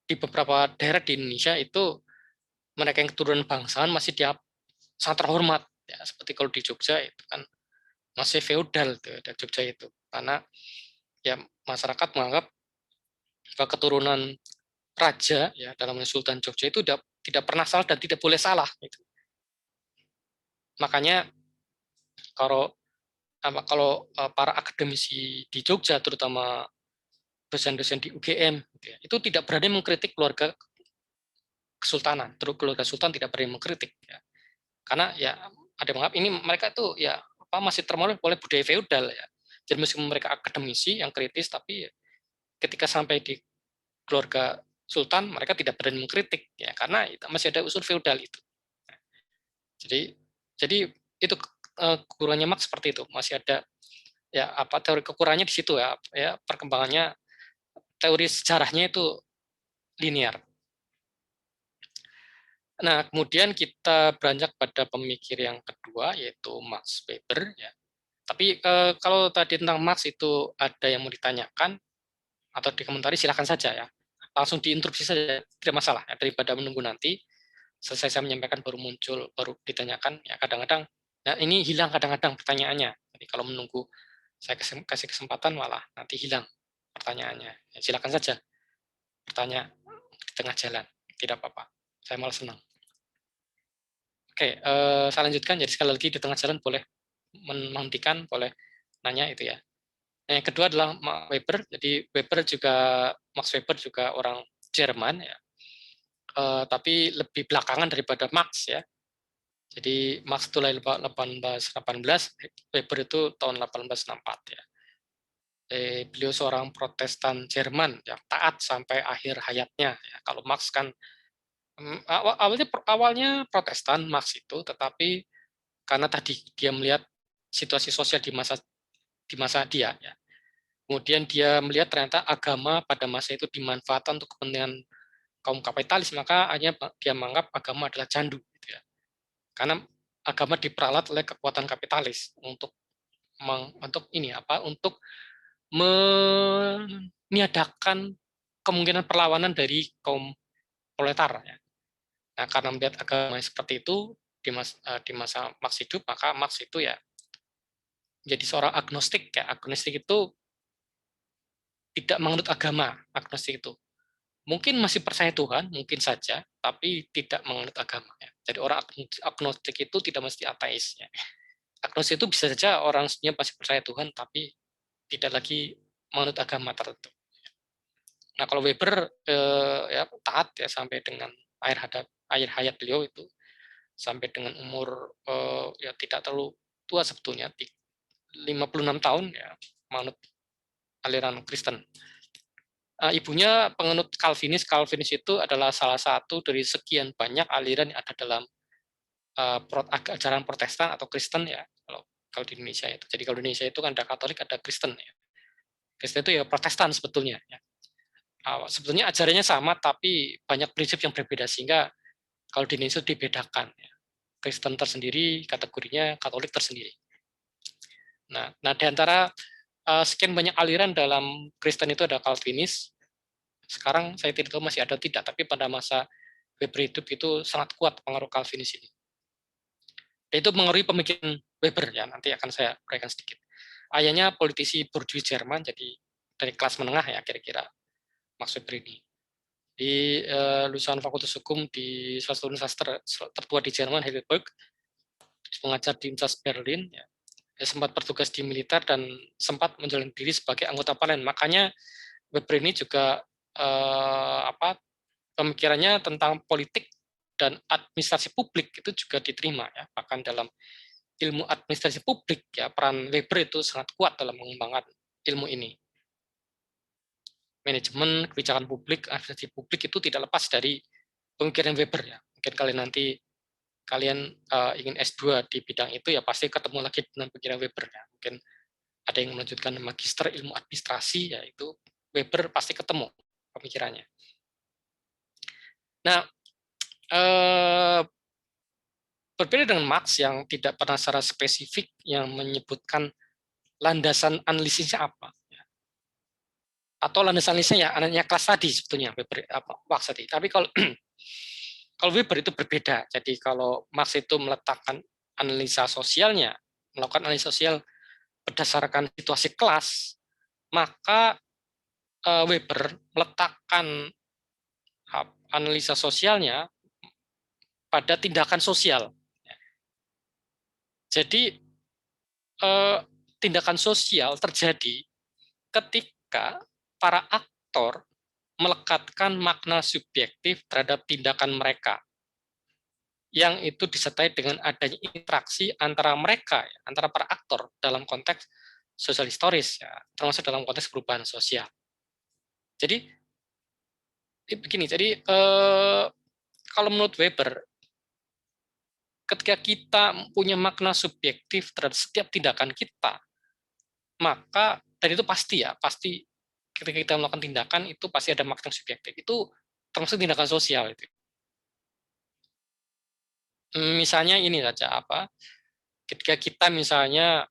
di beberapa daerah di Indonesia itu mereka yang keturunan bangsawan masih sangat terhormat ya, seperti kalau di Jogja itu kan masih feodal tuh, di Jogja itu, karena ya masyarakat menganggap bahwa keturunan raja ya dalam Sultan Jogja itu tidak pernah salah dan tidak boleh salah gitu. Makanya kalau para akademisi di Jogja, terutama dosen-dosen di UGM gitu ya, itu tidak berani mengkritik keluarga kesultanan, terus keluarga sultan tidak berani mengkritik ya. Karena ya ada menganggap ini mereka itu ya masih termolir oleh budaya feodal ya. Jadi meskipun mereka akademisi yang kritis, tapi ya, ketika sampai di keluarga sultan mereka tidak berani mengkritik ya, karena masih ada unsur feodal itu. Jadi itu kekurangannya Marx seperti itu, masih ada ya teori kekurangannya di situ ya, perkembangannya teori sejarahnya itu linear. Nah, kemudian kita beranjak pada pemikir yang kedua, yaitu Max Weber ya. Tapi kalau tadi tentang Marx itu ada yang mau ditanyakan atau dikomentari, silakan saja ya. Langsung diinterupsi saja, tidak masalah ya, daripada menunggu nanti selesai saya menyampaikan baru muncul, baru ditanyakan ya. Kadang-kadang nah ini hilang kadang-kadang pertanyaannya. Jadi kalau menunggu saya kasih kesempatan malah nanti hilang pertanyaannya. Ya, silakan saja bertanya di tengah jalan, tidak apa-apa. Saya malah senang. Oke, saya lanjutkan. Jadi sekali lagi di tengah jalan boleh menghentikan, boleh nanya itu ya. Nah, yang kedua adalah Max Weber. Jadi Max Weber juga orang Jerman ya. Tapi lebih belakangan daripada Marx ya. Jadi Marx itu lahir 1818, Weber itu tahun 1864 ya. Beliau seorang Protestan Jerman yang taat sampai akhir hayatnya. Ya. Kalau Marx kan awalnya Protestan Marx itu, tetapi karena tadi dia melihat situasi sosial di masa dia, ya. Kemudian dia melihat ternyata agama pada masa itu dimanfaatkan untuk kepentingan kaum kapitalis, maka hanya dia menganggap agama adalah candu, gitu ya. Karena agama diperalat oleh kekuatan kapitalis untuk untuk meniadakan kemungkinan perlawanan dari kaum proletar. Ya. Nah, karena melihat agama seperti itu di masa Marx hidup, maka Marx itu ya jadi seorang agnostik. Ya. Agnostik itu tidak menganut agama, agnostik itu. Mungkin masih percaya Tuhan, mungkin saja, tapi tidak menganut agama. Ya. Jadi orang agnostik itu tidak mesti ateis. Ya. Agnostik itu bisa saja orang sebenarnya masih percaya Tuhan, tapi tidak lagi menganut agama tertentu. Nah, kalau Weber ya taat ya sampai dengan akhir hayat beliau itu, sampai dengan umur ya tidak terlalu tua sebetulnya, 56 tahun ya, menganut aliran Kristen. Ibunya penganut Calvinis. Calvinis itu adalah salah satu dari sekian banyak aliran yang ada dalam ajaran Protestan atau Kristen ya. Kalau di Indonesia itu. Jadi kalau di Indonesia itu kan ada Katolik, ada Kristen ya. Kristen itu ya Protestan sebetulnya. Ya. Sebetulnya ajarannya sama, tapi banyak prinsip yang berbeda sehingga kalau di Indonesia dibedakan. Ya. Kristen tersendiri, kategorinya Katolik tersendiri. Nah di antara sekian banyak aliran dalam Kristen itu ada Calvinis. Sekarang saya tidak tahu masih ada tidak, tapi pada masa Weber hidup itu sangat kuat pengaruh Calvinis ini. Dan itu mengaruhi pemikiran Weber ya, nanti akan saya uraikan sedikit. Ayahnya politisi borjuis Jerman, jadi dari kelas menengah ya kira-kira Max Weber ini. Di lulusan Fakultas Hukum di salah satu universitas tertua di Jerman, Heidelberg, mengajar di Universitas Berlin, ya. Dia sempat bertugas di militer dan sempat menjalani diri sebagai anggota parlemen. Makanya Weber ini juga pemikirannya tentang politik dan administrasi publik itu juga diterima ya. Bahkan dalam ilmu administrasi publik ya peran Weber itu sangat kuat dalam mengembangkan ilmu ini. Manajemen kebijakan publik, administrasi publik itu tidak lepas dari pemikiran Weber ya. Mungkin kalian ingin S2 di bidang itu ya pasti ketemu lagi dengan pemikiran Weber ya. Mungkin ada yang melanjutkan magister ilmu administrasi ya itu Weber pasti ketemu pemikirannya. Nah, berbeda dengan Marx yang tidak pernah secara spesifik yang menyebutkan landasan analisisnya apa, atau landasan analisisnya ya anaknya kelas tadi sebetulnya Weber Marx tadi. Tapi kalau kalau Weber itu berbeda. Jadi kalau Marx itu meletakkan analisa sosialnya, melakukan analisa sosial berdasarkan situasi kelas, maka Weber meletakkan analisa sosialnya pada tindakan sosial. Jadi tindakan sosial terjadi ketika para aktor melekatkan makna subjektif terhadap tindakan mereka, yang itu disertai dengan adanya interaksi antara mereka, antara para aktor dalam konteks sosial historis, ya, termasuk dalam konteks perubahan sosial. Jadi begini, jadi kalau menurut Weber, ketika kita punya makna subjektif terhadap setiap tindakan kita, maka dan itu pasti ya, pasti ketika kita melakukan tindakan itu pasti ada makna subjektif. Itu termasuk tindakan sosial itu. Misalnya ini saja apa? Ketika kita misalnya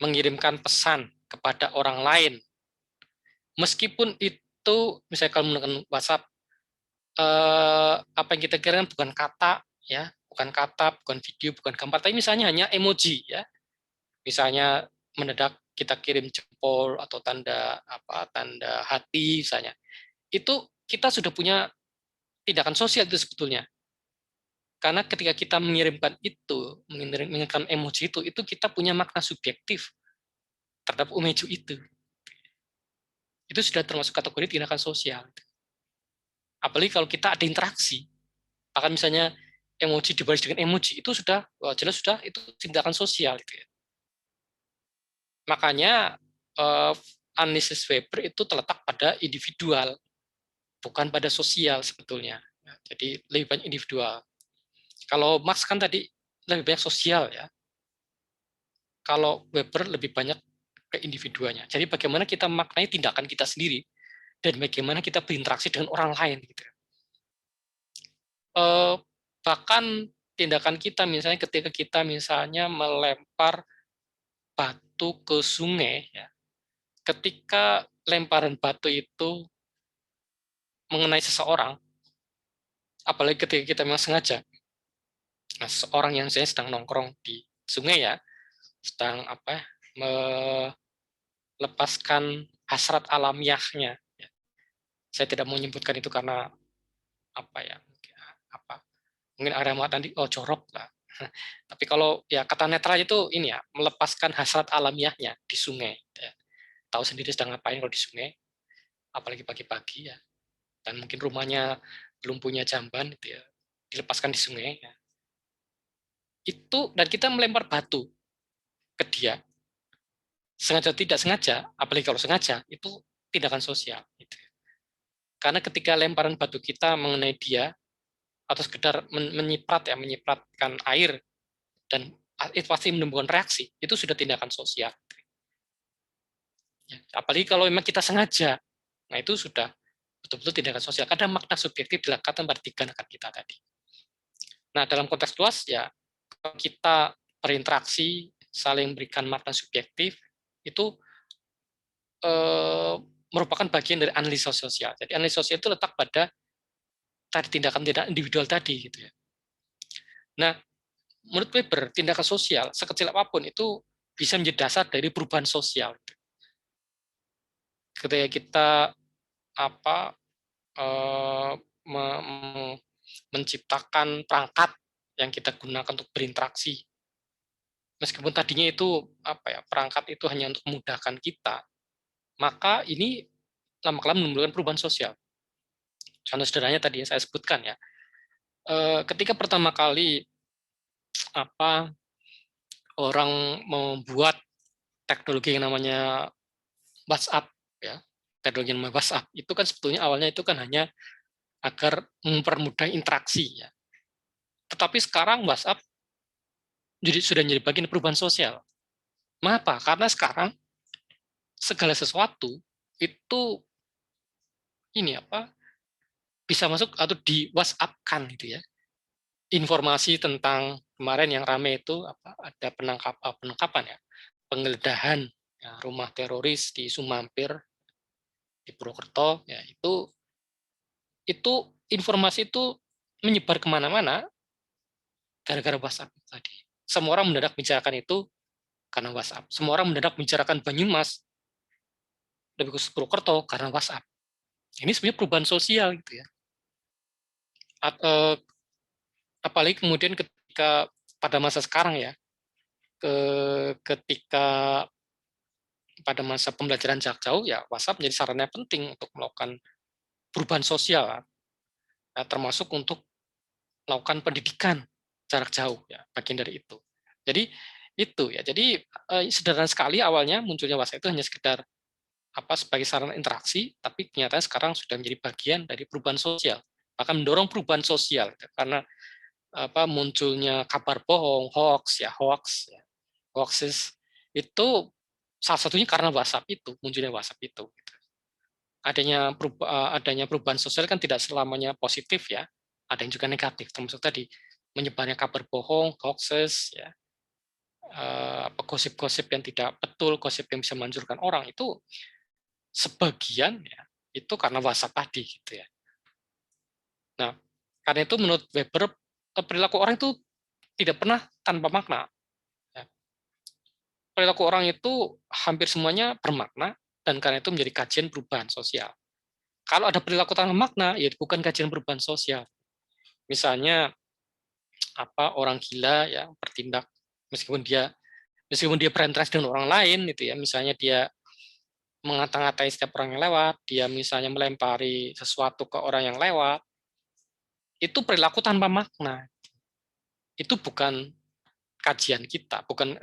mengirimkan pesan kepada orang lain, meskipun itu misalnya kalau menggunakan WhatsApp, apa yang kita kirimkan bukan kata, ya, bukan kata, bukan video, bukan gambar, tapi misalnya hanya emoji, ya, misalnya mendadak kita kirim jempol atau tanda hati misalnya, itu kita sudah punya tindakan sosial itu sebetulnya. Karena ketika kita mengirimkan itu, mengirimkan emoji itu kita punya makna subjektif terhadap emoji itu. Itu sudah termasuk kategori tindakan sosial. Apalagi kalau kita ada interaksi, bahkan misalnya emoji dibalas dengan emoji, itu sudah jelas sudah itu tindakan sosial. Gitu ya. Makanya analisis Weber itu terletak pada individual, bukan pada sosial sebetulnya. Jadi lebih banyak individual. Kalau Marx kan tadi lebih banyak sosial ya. Kalau Weber lebih banyak ke individuanya. Jadi bagaimana kita maknai tindakan kita sendiri dan bagaimana kita berinteraksi dengan orang lain gitu. Bahkan tindakan kita misalnya ketika kita misalnya melempar batu ke sungai ya. Ketika lemparan batu itu mengenai seseorang, apalagi ketika kita memang sengaja. Nah, seorang yang saya sedang nongkrong di sungai ya, sedang melepaskan hasrat alamiahnya. Saya tidak mau menyebutkan itu karena mungkin ada yang nanti jorok lah. Tapi kalau ya kata netral itu ini ya, melepaskan hasrat alamiahnya di sungai. Ya. Tahu sendiri sedang ngapain kalau di sungai, apalagi pagi-pagi ya. Dan mungkin rumahnya belum punya jamban gitu ya, dilepaskan di sungai. Ya. Itu dan kita melempar batu ke dia. Sengaja tidak sengaja, apalagi kalau sengaja, itu tindakan sosial. Gitu. Karena ketika lemparan batu kita mengenai dia, atau sekedar menyipratkan air, dan itu pasti menimbulkan reaksi, itu sudah tindakan sosial. Ya, apalagi kalau memang kita sengaja, nah itu sudah betul-betul tindakan sosial. Kadang makna subjektif dilekatkan pada tindakan kita tadi. Nah, dalam konteks luas, ya kalau kita berinteraksi, saling berikan makna subjektif, itu merupakan bagian dari analisa sosial. Jadi analisa sosial itu letak pada tadi tindakan-tindakan individual tadi, gitu ya. Nah, menurut Weber, tindakan sosial sekecil apapun itu bisa menjadi dasar dari perubahan sosial. Ketika kita menciptakan perangkat yang kita gunakan untuk berinteraksi, meskipun tadinya itu perangkat itu hanya untuk memudahkan kita, maka ini lama-kelamaan menimbulkan perubahan sosial. Contoh sederhananya tadi yang saya sebutkan ya, ketika pertama kali orang membuat teknologi yang namanya WhatsApp ya, teknologi yang namanya WhatsApp itu kan sebetulnya awalnya itu kan hanya agar mempermudah interaksi ya. Tetapi sekarang WhatsApp sudah menjadi bagian perubahan sosial. Mengapa? Karena sekarang segala sesuatu itu ini apa bisa masuk atau di WhatsApp-kan gitu ya. Informasi tentang kemarin yang rame itu apa ada penangkapan ya, penggeledahan ya, rumah teroris di Sumampir di Purwokerto ya itu informasi itu menyebar kemana-mana gara-gara WhatsApp tadi. Semua orang mendadak bicarakan itu karena WhatsApp. Semua orang mendadak bicarakan Banyumas lebih khusus Purwokerto karena WhatsApp. Ini sebenarnya perubahan sosial gitu ya. Apalagi kemudian ketika pada masa sekarang ya, ketika pada masa pembelajaran jarak jauh ya WhatsApp menjadi sarana penting untuk melakukan perubahan sosial, ya, termasuk untuk melakukan pendidikan jarak jauh ya bagian dari itu. Jadi itu ya. Jadi sederhana sekali awalnya munculnya WhatsApp itu hanya sekedar apa sebagai sarana interaksi, tapi ternyata sekarang sudah menjadi bagian dari perubahan sosial, bahkan mendorong perubahan sosial karena apa munculnya kabar bohong, hoax ya, hoaxes itu salah satunya karena WhatsApp itu, munculnya WhatsApp itu. Adanya perubahan sosial kan tidak selamanya positif ya, ada yang juga negatif, termasuk tadi menyebarnya kabar bohong, hoaxes ya, apa gosip-gosip yang tidak betul, gosip yang bisa menghancurkan orang itu sebagian ya itu karena WhatsApp tadi gitu ya. Nah, karena itu menurut Weber perilaku orang itu tidak pernah tanpa makna. Ya. Perilaku orang itu hampir semuanya bermakna dan karena itu menjadi kajian perubahan sosial. Kalau ada perilaku tanpa makna, ya bukan kajian perubahan sosial. Misalnya apa orang gila yang bertindak meskipun dia berinteraksi dengan orang lain gitu ya, misalnya dia mengata-ngatai setiap orang yang lewat, dia misalnya melempari sesuatu ke orang yang lewat, itu perilaku tanpa makna. Itu bukan kajian kita, bukan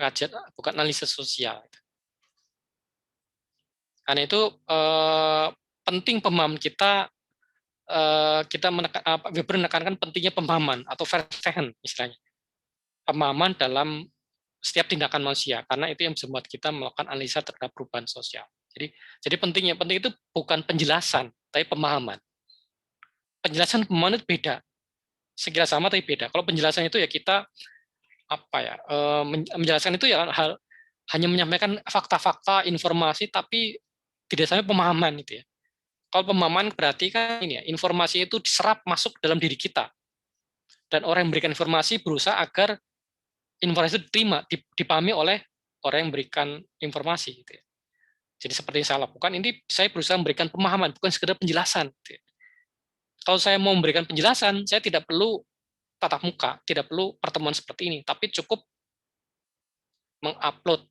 analisis sosial. Karena itu penting pemahaman kita Weber menekankan pentingnya pemahaman atau Verstehen istilahnya. Pemahaman dalam setiap tindakan manusia karena itu yang bisa membuat kita melakukan analisa terhadap perubahan sosial. Jadi penting itu bukan penjelasan, tapi pemahaman. Penjelasan pemahaman itu beda. Sekira sama tapi beda. Kalau penjelasan itu ya kita apa ya menjelaskan itu ya hanya menyampaikan fakta-fakta informasi tapi tidak sampai pemahaman itu ya. Kalau pemahaman berarti kan ini ya informasi itu diserap masuk dalam diri kita dan orang yang memberikan informasi berusaha agar informasi itu diterima dipahami oleh orang yang memberikan informasi gitu ya. Jadi seperti yang saya lakukan ini saya berusaha memberikan pemahaman bukan sekedar penjelasan gitu ya. Kalau saya mau memberikan penjelasan saya tidak perlu tatap muka, tidak perlu pertemuan seperti ini, tapi cukup mengupload,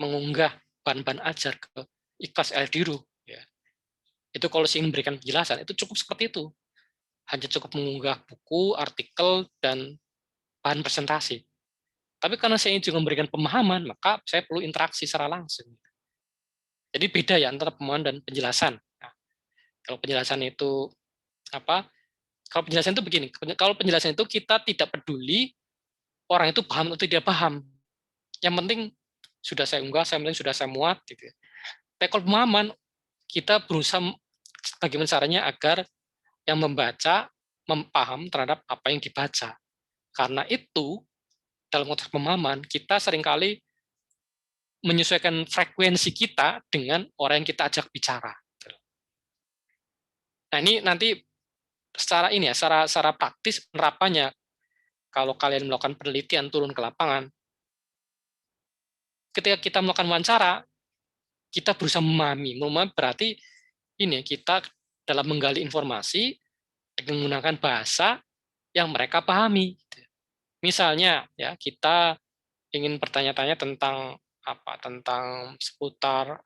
mengunggah bahan-bahan ajar ke Ikhlas Eldiru. Ya. Itu kalau saya ingin memberikan penjelasan, itu cukup seperti itu. Hanya cukup mengunggah buku, artikel, dan bahan presentasi. Tapi karena saya ingin juga memberikan pemahaman, maka saya perlu interaksi secara langsung. Jadi beda ya antara pemahaman dan penjelasan. Nah, kalau penjelasan itu apa? Kalau penjelasan itu begini, kalau penjelasan itu kita tidak peduli orang itu paham atau tidak paham. Yang penting sudah saya unggah, yang penting sudah saya muat. Gitu. Tapi kalau pemahaman, kita berusaha bagaimana caranya agar yang membaca paham terhadap apa yang dibaca. Karena itu, dalam konteks pemahaman, kita seringkali menyesuaikan frekuensi kita dengan orang yang kita ajak bicara. Nah ini nanti secara praktis penerapannya, kalau kalian melakukan penelitian turun ke lapangan, ketika kita melakukan wawancara, kita berusaha memahami berarti ini kita dalam menggali informasi dengan menggunakan bahasa yang mereka pahami. Misalnya ya kita ingin bertanya-tanya tentang seputar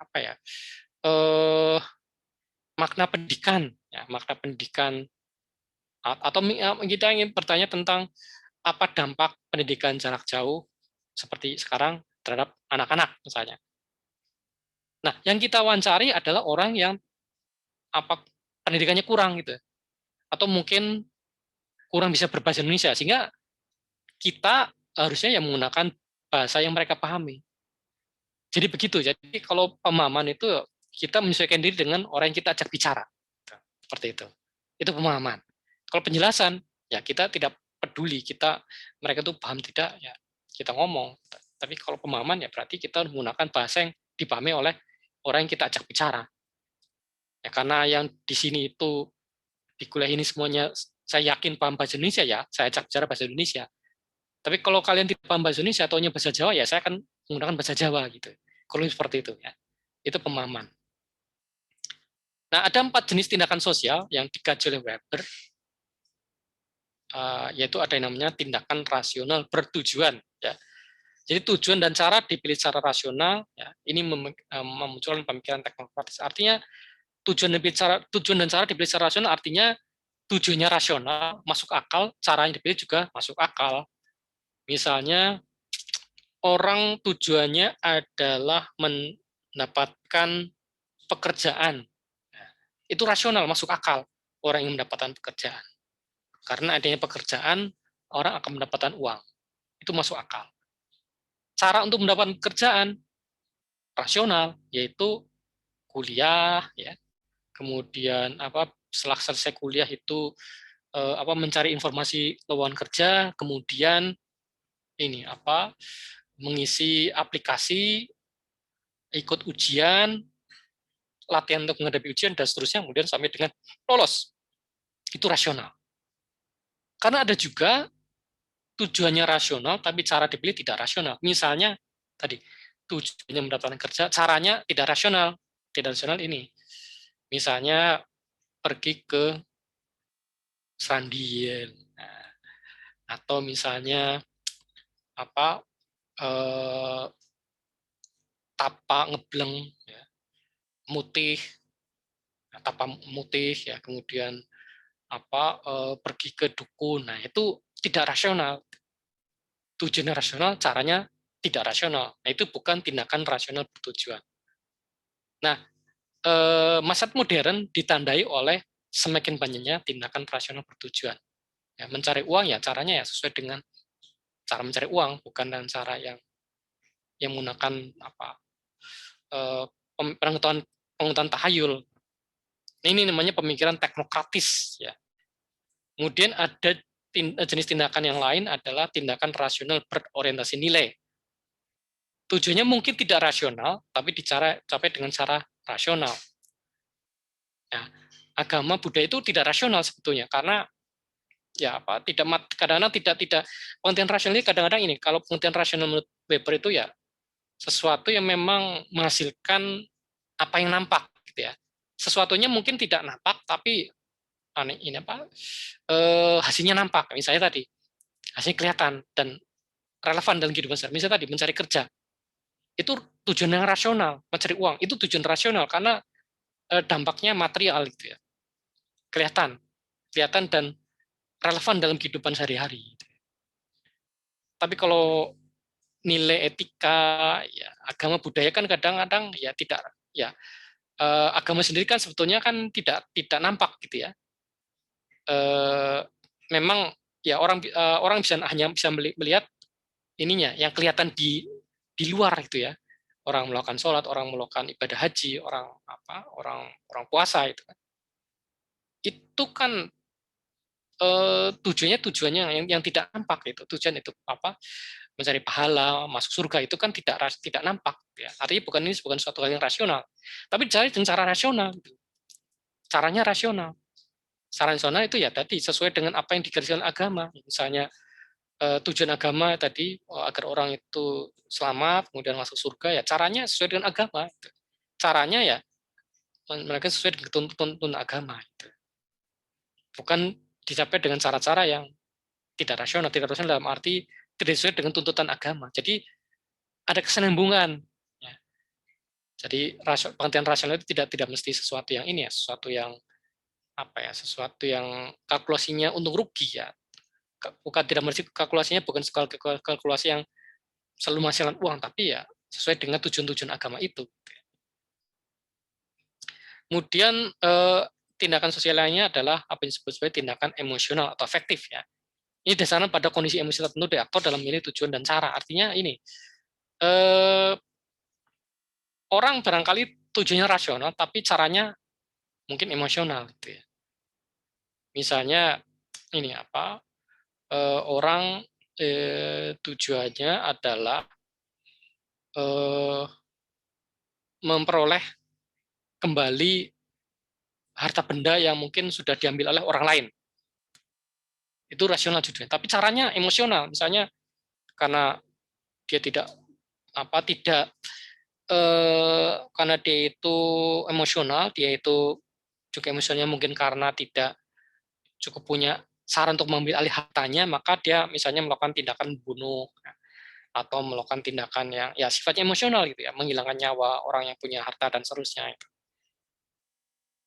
makna pendidikan atau kita ingin bertanya tentang apa dampak pendidikan jarak jauh seperti sekarang terhadap anak-anak misalnya. Nah, yang kita wawancari adalah orang yang pendidikannya kurang gitu. Atau mungkin kurang bisa berbahasa Indonesia sehingga kita harusnya yang menggunakan bahasa yang mereka pahami. Jadi begitu. Jadi kalau pemahaman itu kita menyesuaikan diri dengan orang yang kita ajak bicara. Seperti itu. Itu pemahaman. Kalau penjelasan, ya kita tidak peduli, mereka tuh paham tidak, ya kita ngomong. Tapi kalau pemahaman ya berarti kita menggunakan bahasa yang dipahami oleh orang yang kita ajak bicara. Ya, karena yang di sini itu di kuliah ini semuanya saya yakin paham bahasa Indonesia, ya saya ajak bicara bahasa Indonesia. Tapi kalau kalian tidak paham bahasa Indonesia atau hanya bahasa Jawa, ya saya akan menggunakan bahasa Jawa gitu. Kalau seperti itu ya. Itu pemahaman. Nah, ada 4 jenis tindakan sosial yang dikaji oleh Weber, yaitu ada yang namanya tindakan rasional bertujuan. Ya. Jadi tujuan dan cara dipilih secara rasional. Ya. Ini memunculkan pemikiran teknokratis. Artinya tujuan dan cara dipilih secara rasional artinya tujuannya rasional, masuk akal, cara yang dipilih juga masuk akal. Misalnya orang tujuannya adalah mendapatkan pekerjaan. Itu rasional, masuk akal orang yang mendapatkan pekerjaan. Karena adanya pekerjaan, orang akan mendapatkan uang. Itu masuk akal. Cara untuk mendapatkan pekerjaan rasional, yaitu kuliah, ya. Kemudian setelah selesai kuliah itu mencari informasi lowongan kerja, kemudian mengisi aplikasi, ikut ujian, latihan untuk menghadapi ujian dan seterusnya, kemudian sampai dengan lolos. Itu rasional. Karena ada juga tujuannya rasional, tapi cara dipilih tidak rasional. Misalnya tadi tujuannya mendapatkan kerja, caranya tidak rasional. Tidak rasional ini. Misalnya pergi ke Srandiel, atau misalnya tapa ngebleng, ya, mutih, tapa mutih, ya, kemudian pergi ke dukun. Nah, itu tidak rasional. Tujuannya rasional, caranya tidak rasional. Nah, itu bukan tindakan rasional bertujuan. Nah, masa modern ditandai oleh semakin banyaknya tindakan rasional bertujuan. Ya, mencari uang ya caranya ya sesuai dengan cara mencari uang, bukan dengan cara yang menggunakan pengetahuan tahayul. Ini namanya pemikiran teknokratis, ya. Kemudian ada jenis tindakan yang lain adalah tindakan rasional berorientasi nilai. Tujuannya mungkin tidak rasional, tapi dicapai dengan cara rasional. Ya, agama budaya itu tidak rasional sebetulnya, karena kadang-kadang tidak pengertian rasional ini kadang-kadang ini, kalau pengertian rasional menurut Weber itu ya sesuatu yang memang menghasilkan apa yang nampak, gitu ya. Sesuatunya mungkin tidak nampak, tapi hasilnya nampak. Misalnya tadi hasilnya kelihatan dan relevan dalam kehidupan sehari. Misalnya tadi mencari kerja, itu tujuan yang rasional. Mencari uang itu tujuan rasional karena dampaknya material, gitu ya, kelihatan dan relevan dalam kehidupan sehari-hari. Tapi kalau nilai etika, ya agama budaya kan kadang-kadang ya tidak, ya agama sendiri kan sebetulnya kan tidak nampak, gitu ya. Memang ya orang hanya bisa melihat ininya yang kelihatan di luar, itu ya. Orang melakukan sholat, orang melakukan ibadah haji, orang puasa itu kan. Itu kan tujuannya yang tidak nampak, itu tujuan itu mencari pahala, masuk surga, itu kan tidak nampak, ya. Artinya bukan suatu hal yang rasional, tapi cari dengan cara rasional, caranya rasional. Cara rasional itu ya tadi sesuai dengan apa yang digariskan agama. Misalnya tujuan agama tadi agar orang itu selamat kemudian masuk surga, ya caranya sesuai dengan agama. Caranya ya mereka sesuai dengan tuntutan agama. Bukan dicapai dengan cara-cara yang tidak rasional dalam arti tidak sesuai dengan tuntutan agama. Jadi ada kesinambungan. Ya. Jadi pengertian rasional itu tidak mesti sesuatu yang ini ya, sesuatu yang kalkulasinya untung rugi, ya. Bukan tidak mesti kalkulasinya bukan kalkulasi yang selalu menghasilkan uang, tapi ya sesuai dengan tujuan-tujuan agama itu. Kemudian tindakan sosial lainnya adalah apa yang disebut sebagai tindakan emosional atau afektif, ya. Ini dasarnya pada kondisi emosi tertentu dari aktor dalam memilih tujuan dan cara. Artinya ini orang barangkali tujuannya rasional, tapi caranya mungkin emosional gitu ya. Misalnya ini apa? Orang tujuannya adalah memperoleh kembali harta benda yang mungkin sudah diambil oleh orang lain. Itu rasional judulnya. Tapi caranya emosional. Misalnya karena dia tidak karena dia itu emosional, dia itu juga emosionalnya mungkin karena tidak cukup punya saran untuk mengambil alih hartanya, maka dia misalnya melakukan tindakan bunuh atau melakukan tindakan yang ya sifatnya emosional gitu ya, menghilangkan nyawa orang yang punya harta dan seterusnya.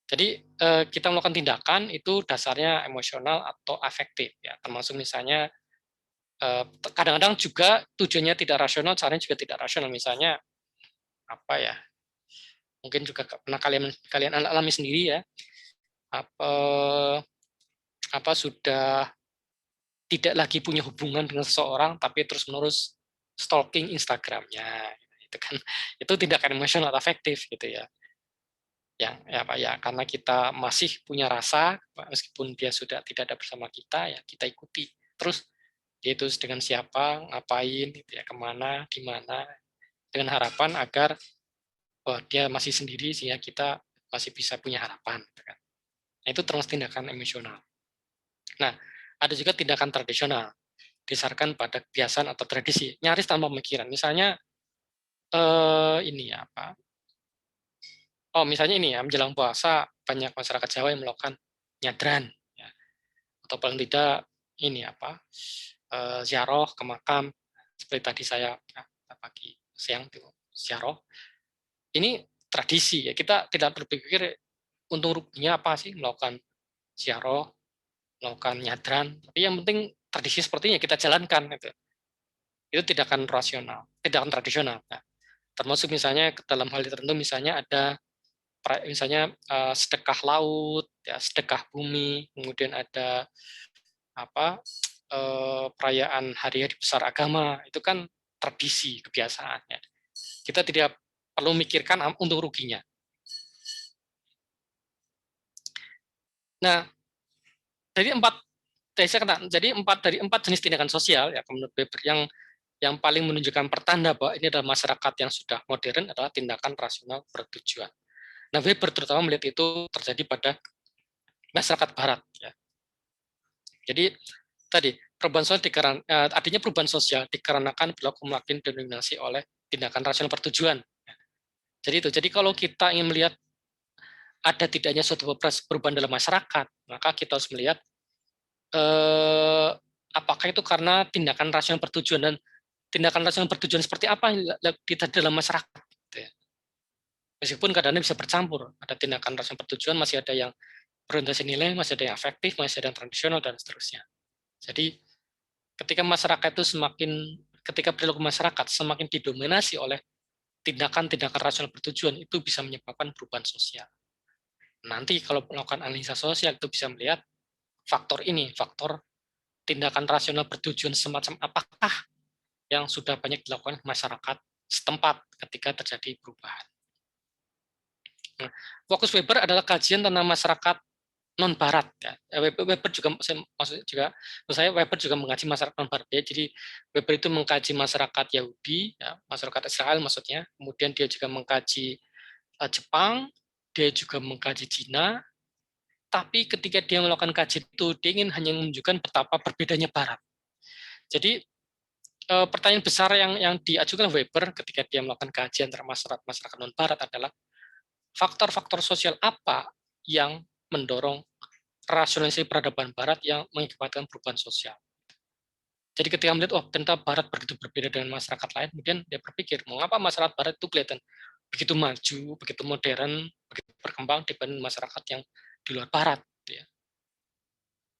Jadi kita melakukan tindakan itu dasarnya emosional atau afektif ya, termasuk misalnya kadang-kadang juga tujuannya tidak rasional, caranya juga tidak rasional. Misalnya apa ya? Mungkin juga pernah kalian alami sendiri ya. Apa sudah tidak lagi punya hubungan dengan seseorang tapi terus-menerus stalking Instagramnya, itu kan itu tindakan emosional atau afektif gitu ya. Yang ya Pak ya, karena kita masih punya rasa meskipun dia sudah tidak ada bersama kita ya kita ikuti terus dia itu dengan siapa, ngapain gitu ya, kemana, di mana, dengan harapan agar dia masih sendiri sehingga kita masih bisa punya harapan gitu kan. Nah, itu termasuk tindakan emosional. Nah, ada juga tindakan tradisional didasarkan pada kebiasaan atau tradisi, nyaris tanpa pemikiran. Misalnya ini ya apa? Oh, misalnya ini ya, menjelang puasa banyak masyarakat Jawa yang melakukan nyadran ya. Atau paling tidak ini apa? Ziarah ke makam seperti tadi saya pagi siang itu ziarah. Ini tradisi ya. Kita tidak berpikir untung ruginya apa sih melakukan ziarah, melakukan nyadran, tapi yang penting tradisi sepertinya kita jalankan gitu. Itu tindakan rasional, tindakan tradisional. Nah, termasuk misalnya dalam hal tertentu misalnya ada misalnya sedekah laut, ya, sedekah bumi, kemudian ada apa perayaan hari-hari besar agama, itu kan tradisi kebiasaan. Ya. Kita tidak perlu memikirkan untung ruginya. Nah, dari empat jenis tindakan sosial ya menurut Weber yang paling menunjukkan pertanda bahwa ini adalah masyarakat yang sudah modern adalah tindakan rasional bertujuan. Nah, Weber terutama melihat itu terjadi pada masyarakat Barat. Ya. Jadi tadi artinya perubahan sosial dikarenakan perilaku makin didominasi oleh tindakan rasional bertujuan. Jadi itu. Jadi kalau kita ingin melihat ada tidaknya suatu perubahan dalam masyarakat, maka kita harus melihat apakah itu karena tindakan rasional bertujuan dan tindakan rasional bertujuan seperti apa di dalam masyarakat. Meskipun kadang-kadang bisa bercampur, ada tindakan rasional bertujuan, masih ada yang berorientasi nilai, masih ada yang afektif, masih ada yang tradisional dan seterusnya. Jadi ketika masyarakat itu ketika perilaku masyarakat semakin didominasi oleh tindakan-tindakan rasional bertujuan, itu bisa menyebabkan perubahan sosial. Nanti kalau melakukan analisa sosial itu bisa melihat faktor ini, faktor tindakan rasional bertujuan semacam apakah yang sudah banyak dilakukan masyarakat setempat ketika terjadi perubahan. Nah, fokus Weber adalah kajian tentang masyarakat non Barat. Ya. Weber juga, Weber juga mengkaji masyarakat non Barat. Ya. Jadi Weber itu mengkaji masyarakat Yahudi, ya, masyarakat Israel maksudnya. Kemudian dia juga mengkaji Jepang, dia juga mengkaji Cina. Tapi ketika dia melakukan kajian itu, dia ingin hanya menunjukkan betapa berbedanya Barat. Jadi pertanyaan besar yang diajukan Weber ketika dia melakukan kajian terhadap masyarakat non Barat adalah faktor-faktor sosial apa yang mendorong rasionalisasi peradaban Barat yang mengakibatkan perubahan sosial. Jadi ketika melihat, ternyata Barat begitu berbeda dengan masyarakat lain, kemudian dia berpikir, mengapa masyarakat Barat itu kelihatan begitu maju, begitu modern, begitu berkembang dibanding masyarakat yang di luar Barat. Ya.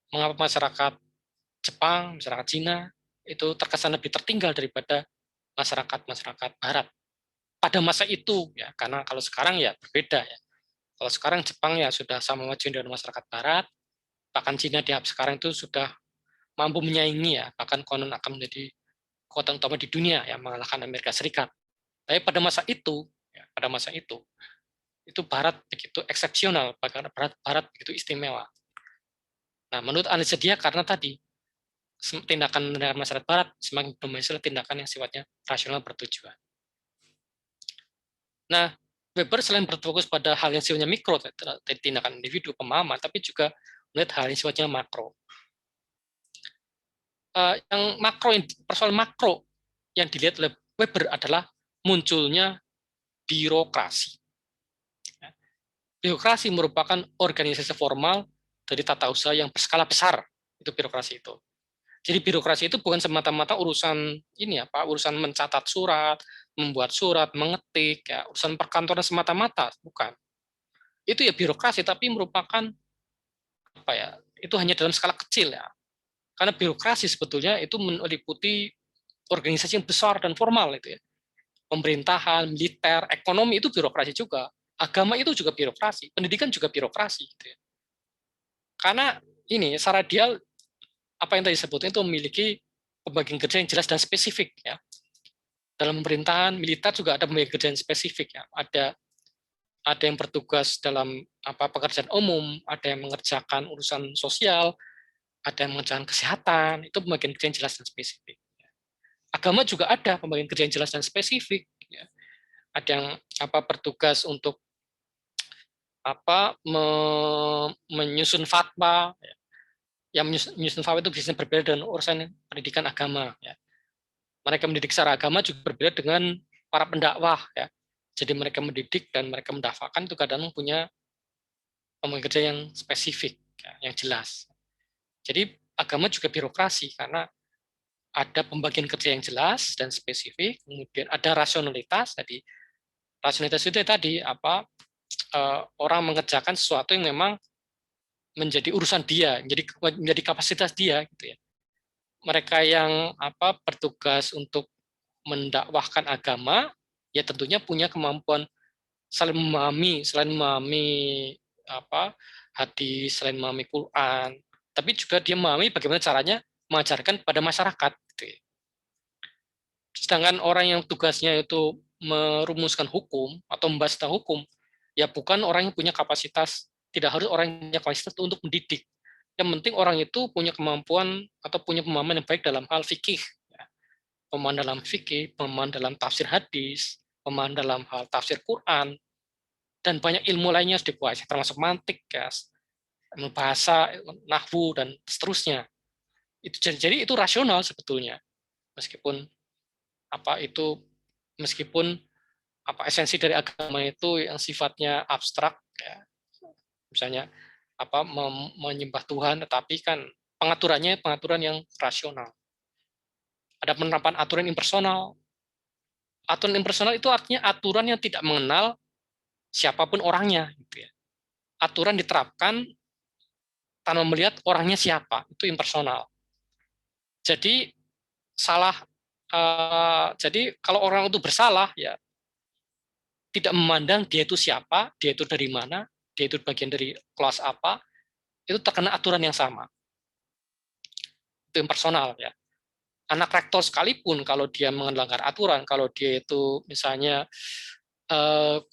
Mengapa masyarakat Jepang, masyarakat Cina, itu terkesan lebih tertinggal daripada masyarakat-masyarakat Barat. Pada masa itu, ya, karena kalau sekarang ya berbeda. Ya. Kalau sekarang Jepang ya sudah sama maju dengan masyarakat Barat, bahkan Cina di sekarang itu sudah mampu menyaingi ya, bahkan konon akan menjadi kota utama di dunia yang mengalahkan Amerika Serikat. Tapi pada masa itu, pada masa itu Barat begitu eksepsional, Barat begitu istimewa. Nah, menurut analisa dia karena tadi tindakan masyarakat Barat semakin dominasi tindakan yang sifatnya rasional bertujuan. Nah, Weber selain berfokus pada hal yang sifatnya mikro, tindakan individu, pemahaman, tapi juga melihat hal yang sifatnya makro. Yang makro, persoalan makro yang dilihat oleh Weber adalah munculnya birokrasi. Birokrasi merupakan organisasi formal dari tata usaha yang berskala besar, itu birokrasi itu. Jadi birokrasi itu bukan semata-mata urusan urusan mencatat surat, membuat surat, mengetik, ya, urusan perkantoran semata-mata, bukan. Itu ya birokrasi, tapi merupakan itu hanya dalam skala kecil ya. Karena birokrasi sebetulnya itu meliputi organisasi yang besar dan formal itu ya. Pemerintahan, militer, ekonomi itu birokrasi juga. Agama itu juga birokrasi, pendidikan juga birokrasi gitu ya. Karena ini secara dia apa yang tadi disebutkan itu memiliki pembagian kerja yang jelas dan spesifik ya. Dalam pemerintahan militer juga ada pembagian kerja yang spesifik ya. Ada yang bertugas dalam pekerjaan umum, ada yang mengerjakan urusan sosial, ada yang mengerjakan kesehatan, itu pembagian kerja yang jelas dan spesifik. Agama juga ada pembagian kerja yang jelas dan spesifik ya. Ada yang bertugas untuk menyusun fatwa ya. Yang menyusun fatwa itu biasanya berbeda dengan urusan pendidikan agama ya. Mereka mendidik secara agama juga berbeda dengan para pendakwah ya. Jadi mereka mendidik dan mereka mendakwakan itu kadang punya pembagian kerja yang spesifik ya, yang jelas. Jadi agama juga birokrasi karena ada pembagian kerja yang jelas dan spesifik, kemudian ada rasionalitas tadi. Rasionalitas itu tadi orang mengerjakan sesuatu yang memang menjadi urusan dia, menjadi kapasitas dia gitu ya. Mereka yang bertugas untuk mendakwahkan agama ya tentunya punya kemampuan selain memahami hadis, selain memahami Quran, tapi juga dia memahami bagaimana caranya mengajarkan pada masyarakat gitu ya. Sedangkan orang yang tugasnya itu merumuskan hukum atau membahas tentang hukum ya bukan orang yang punya kapasitas, tidak harus orang yang punya kapasitas untuk mendidik. Yang penting orang itu punya kemampuan atau punya pemahaman yang baik dalam hal fikih. Pemahaman dalam fikih, pemahaman dalam tafsir hadis, pemahaman dalam hal tafsir Quran, dan banyak ilmu lainnya harus dikuasai, termasuk mantik, ilmu bahasa, nahwu, dan seterusnya. Jadi itu rasional sebetulnya. Meskipun esensi dari agama itu yang sifatnya abstrak ya. Misalnya menyembah Tuhan, tetapi kan pengaturan yang rasional. Ada penerapan aturan impersonal. Aturan impersonal itu artinya aturan yang tidak mengenal siapapun orangnya gitu ya. Aturan diterapkan tanpa melihat orangnya siapa, itu impersonal. Jadi jadi kalau orang itu bersalah ya tidak memandang dia itu siapa, dia itu dari mana, dia itu bagian dari kelas apa, itu terkena aturan yang sama. Itu impersonal ya. Anak rektor sekalipun kalau dia melanggar aturan, kalau dia itu misalnya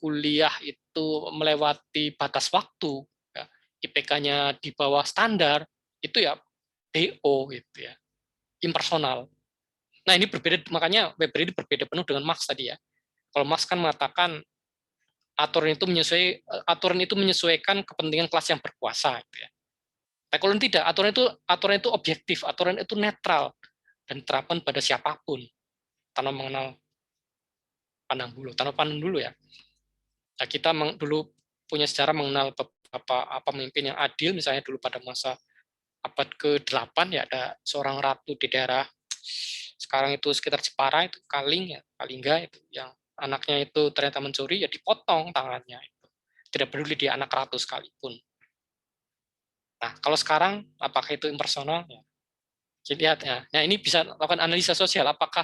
kuliah itu melewati batas waktu, ya, IPK-nya di bawah standar, itu ya DO gitu ya, impersonal. Nah ini berbeda, makanya Weber ini berbeda penuh dengan Marx tadi ya. Kalau Marx kan mengatakan aturan itu menyesuaikan kepentingan kelas yang berkuasa gitu ya. Nah, kalau tidak, aturan itu objektif, aturan itu netral dan diterapkan pada siapapun tanpa mengenal tanpa pandang dulu ya. Nah, kita dulu punya sejarah mengenal beberapa pemimpin yang adil, misalnya dulu pada masa abad ke-8 ya ada seorang ratu di daerah sekarang itu sekitar Jepara itu Kalingga itu yang anaknya itu ternyata mencuri ya dipotong tangannya itu. Tidak peduli dia anak ratu sekalipun. Nah, kalau sekarang apakah itu impersonal ya? Lihat ya. Nah, ini bisa lakukan analisa sosial apakah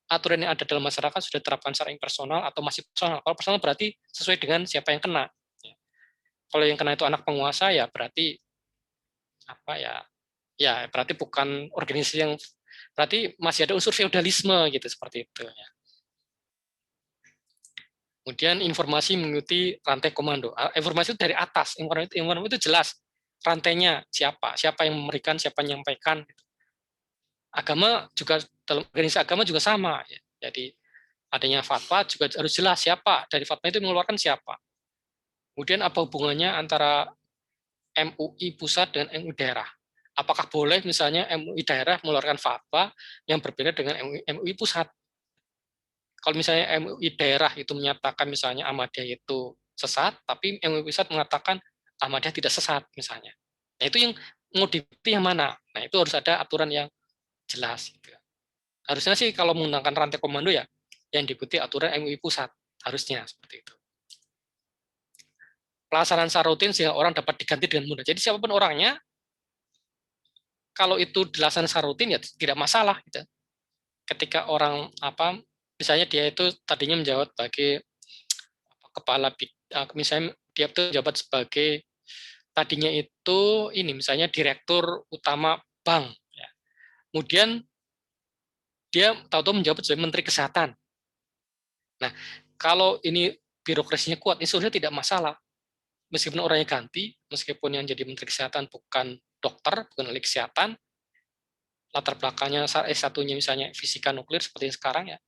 aturan yang ada dalam masyarakat sudah diterapkan secara impersonal atau masih personal. Kalau personal berarti sesuai dengan siapa yang kena. Kalau yang kena itu anak penguasa ya berarti berarti bukan organisasi yang berarti masih ada unsur feodalisme gitu seperti itu ya. Kemudian informasi mengikuti rantai komando. Informasi itu dari atas, informasi itu jelas rantainya siapa yang memberikan, siapa yang menyampaikan. Agama juga, dalam organisasi agama juga sama. Ya. Jadi adanya fatwa juga harus jelas siapa dari fatwa itu mengeluarkan siapa. Kemudian apa hubungannya antara MUI pusat dengan MUI daerah? Apakah boleh misalnya MUI daerah mengeluarkan fatwa yang berbeda dengan MUI pusat? Kalau misalnya MUI daerah itu menyatakan misalnya Ahmadiyah itu sesat, tapi MUI pusat mengatakan Ahmadiyah tidak sesat misalnya. Nah itu yang mau diikuti yang mana? Nah itu harus ada aturan yang jelas. Gitu. Harusnya sih kalau menggunakan rantai komando ya yang diikuti aturan MUI pusat. Harusnya seperti itu. Pelaksanaan secara rutin sehingga orang dapat diganti dengan mudah. Jadi siapapun orangnya, kalau itu dilaksanakan secara rutin ya tidak masalah. Gitu. Ketika orang misalnya dia itu tadinya menjabat sebagai kepala, misalnya dia itu menjabat sebagai tadinya itu ini misalnya direktur utama bank. Ya. Kemudian dia tahu-tahu menjabat sebagai menteri kesehatan. Nah, kalau ini birokrasinya kuat, ini sebenarnya tidak masalah. Meskipun orangnya ganti, meskipun yang jadi menteri kesehatan bukan dokter, bukan ahli kesehatan, latar belakangnya S1-nya misalnya fisika nuklir seperti sekarang ya,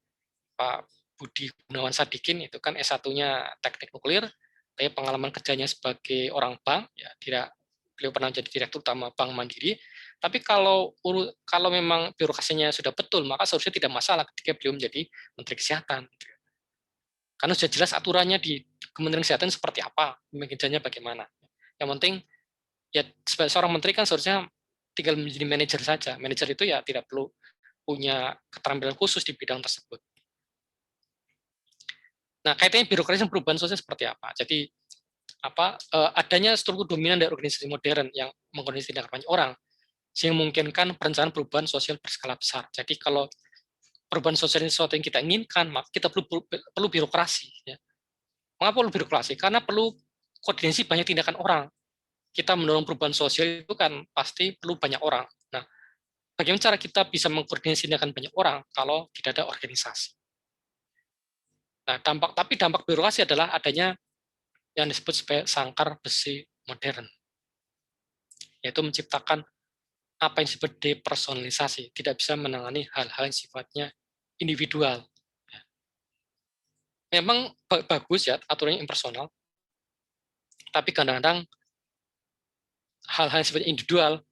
Pak Budi Gunawan Sadikin itu kan S1-nya teknik nuklir, tapi pengalaman kerjanya sebagai orang bank, ya tidak, beliau pernah jadi direktur utama Bank Mandiri. Tapi kalau memang birokrasinya sudah betul, maka seharusnya tidak masalah ketika beliau menjadi menteri kesehatan. Karena sudah jelas aturannya di Kementerian Kesehatan seperti apa, kerjanya bagaimana. Yang penting ya sebagai seorang menteri kan seharusnya tinggal menjadi manajer saja. Manajer itu ya tidak perlu punya keterampilan khusus di bidang tersebut. Nah, kaitannya birokrasi dan perubahan sosial seperti apa? Jadi adanya struktur dominan dari organisasi modern yang mengkoordinasi tindakan banyak orang sehingga memungkinkan perencanaan perubahan sosial berskala besar. Jadi kalau perubahan sosial ini sesuatu yang kita inginkan, maka kita perlu birokrasi. Ya. Mengapa perlu birokrasi? Karena perlu koordinasi banyak tindakan orang. Kita mendorong perubahan sosial itu kan pasti perlu banyak orang. Nah, bagaimana cara kita bisa mengkoordinasi tindakan banyak orang kalau tidak ada organisasi? Nah, tapi dampak birokrasi adalah adanya yang disebut sebagai sangkar besi modern, yaitu menciptakan apa yang disebut depersonalisasi, tidak bisa menangani hal-hal yang sifatnya individual. Memang bagus ya aturannya impersonal, tapi kadang-kadang hal-hal yang sifatnya individual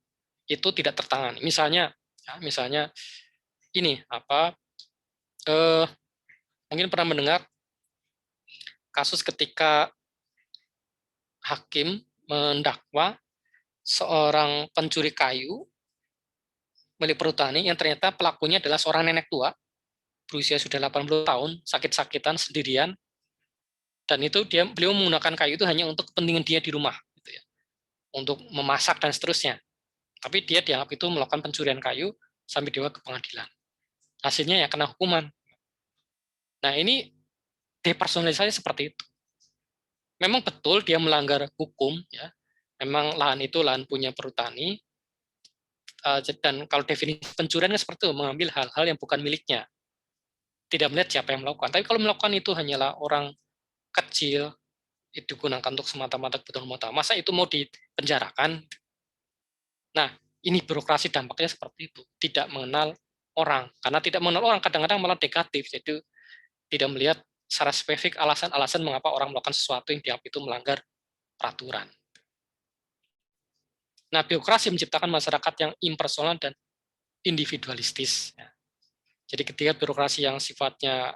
itu tidak tertangani. Misalnya ini mungkin pernah mendengar kasus ketika hakim mendakwa seorang pencuri kayu milik perhutani yang ternyata pelakunya adalah seorang nenek tua berusia sudah 80 tahun, sakit-sakitan sendirian, dan itu beliau menggunakan kayu itu hanya untuk kepentingan dia di rumah, gitu ya, untuk memasak dan seterusnya. Tapi dia dianggap itu melakukan pencurian kayu sampai dibawa ke pengadilan. Hasilnya ya kena hukuman. Nah ini depersonalisasi seperti itu. Memang betul dia melanggar hukum, ya. Memang lahan itu lahan punya perhutani, dan kalau definisi pencurian seperti itu, mengambil hal-hal yang bukan miliknya, tidak melihat siapa yang melakukan. Tapi kalau melakukan itu hanyalah orang kecil, itu digunakan untuk semata-mata kebutuhan rumah tangga, masa itu mau dipenjarakan? Nah, ini birokrasi dampaknya seperti itu, tidak mengenal orang. Karena tidak mengenal orang, kadang-kadang malah negatif, jadi tidak melihat secara spesifik alasan-alasan mengapa orang melakukan sesuatu yang dianggap itu melanggar peraturan. Nah, birokrasi menciptakan masyarakat yang impersonal dan individualistis. Jadi ketika birokrasi yang sifatnya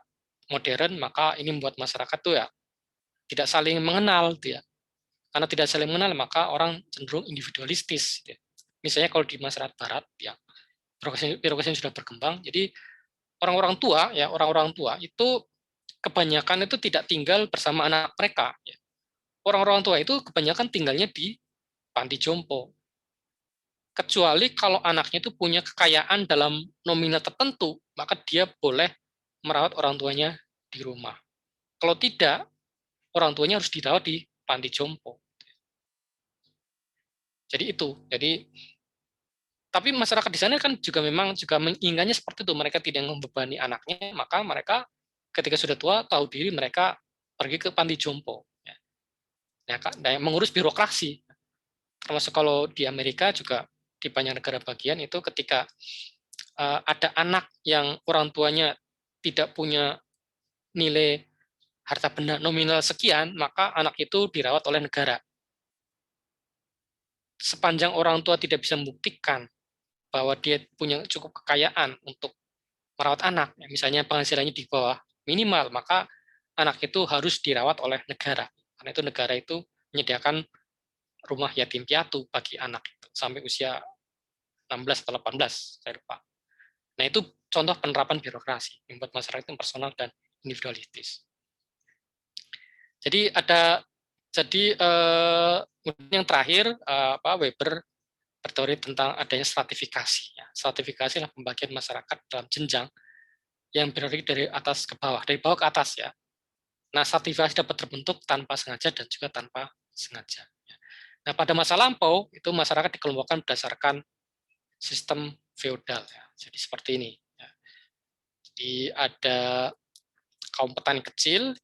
modern, maka ini membuat masyarakat tuh ya tidak saling mengenal, gitu ya. Karena tidak saling mengenal, maka orang cenderung individualistis. Gitu ya. Misalnya kalau di masyarakat Barat, ya birokrasi yang sudah berkembang, jadi orang-orang tua itu kebanyakan itu tidak tinggal bersama anak mereka. Ya. Orang-orang tua itu kebanyakan tinggalnya di panti jompo. Kecuali kalau anaknya itu punya kekayaan dalam nominal tertentu, maka dia boleh merawat orang tuanya di rumah. Kalau tidak, orang tuanya harus dirawat di panti jompo. Jadi itu. Tapi masyarakat di sana kan juga memang juga menginginkannya seperti itu. Mereka tidak membebani anaknya, maka mereka ketika sudah tua tahu diri mereka pergi ke panti jompo. Ya. Nah, mengurus birokrasi. Termasuk kalau di Amerika juga di banyak negara bagian itu ketika ada anak yang orang tuanya tidak punya nilai harta benda nominal sekian, maka anak itu dirawat oleh negara. Sepanjang orang tua tidak bisa membuktikan bahwa dia punya cukup kekayaan untuk merawat anak, misalnya penghasilannya di bawah minimal, maka anak itu harus dirawat oleh negara. Karena itu negara itu menyediakan rumah yatim piatu bagi anak itu, sampai usia 16 atau 18, saya lupa. Nah, itu contoh penerapan birokrasi yang membuat masyarakat itu personal dan individualistis. Jadi yang terakhir Weber berteori tentang adanya stratifikasi. Ya. Stratifikasi adalah pembagian masyarakat dalam jenjang yang berarti dari atas ke bawah, dari bawah ke atas ya. Nah, stratifikasi dapat terbentuk tanpa sengaja dan juga tanpa sengaja. Nah, pada masa lampau itu masyarakat dikelompokkan berdasarkan sistem feodal. Ya. Jadi seperti ini. Ya. Jadi ada kaum petani kecil,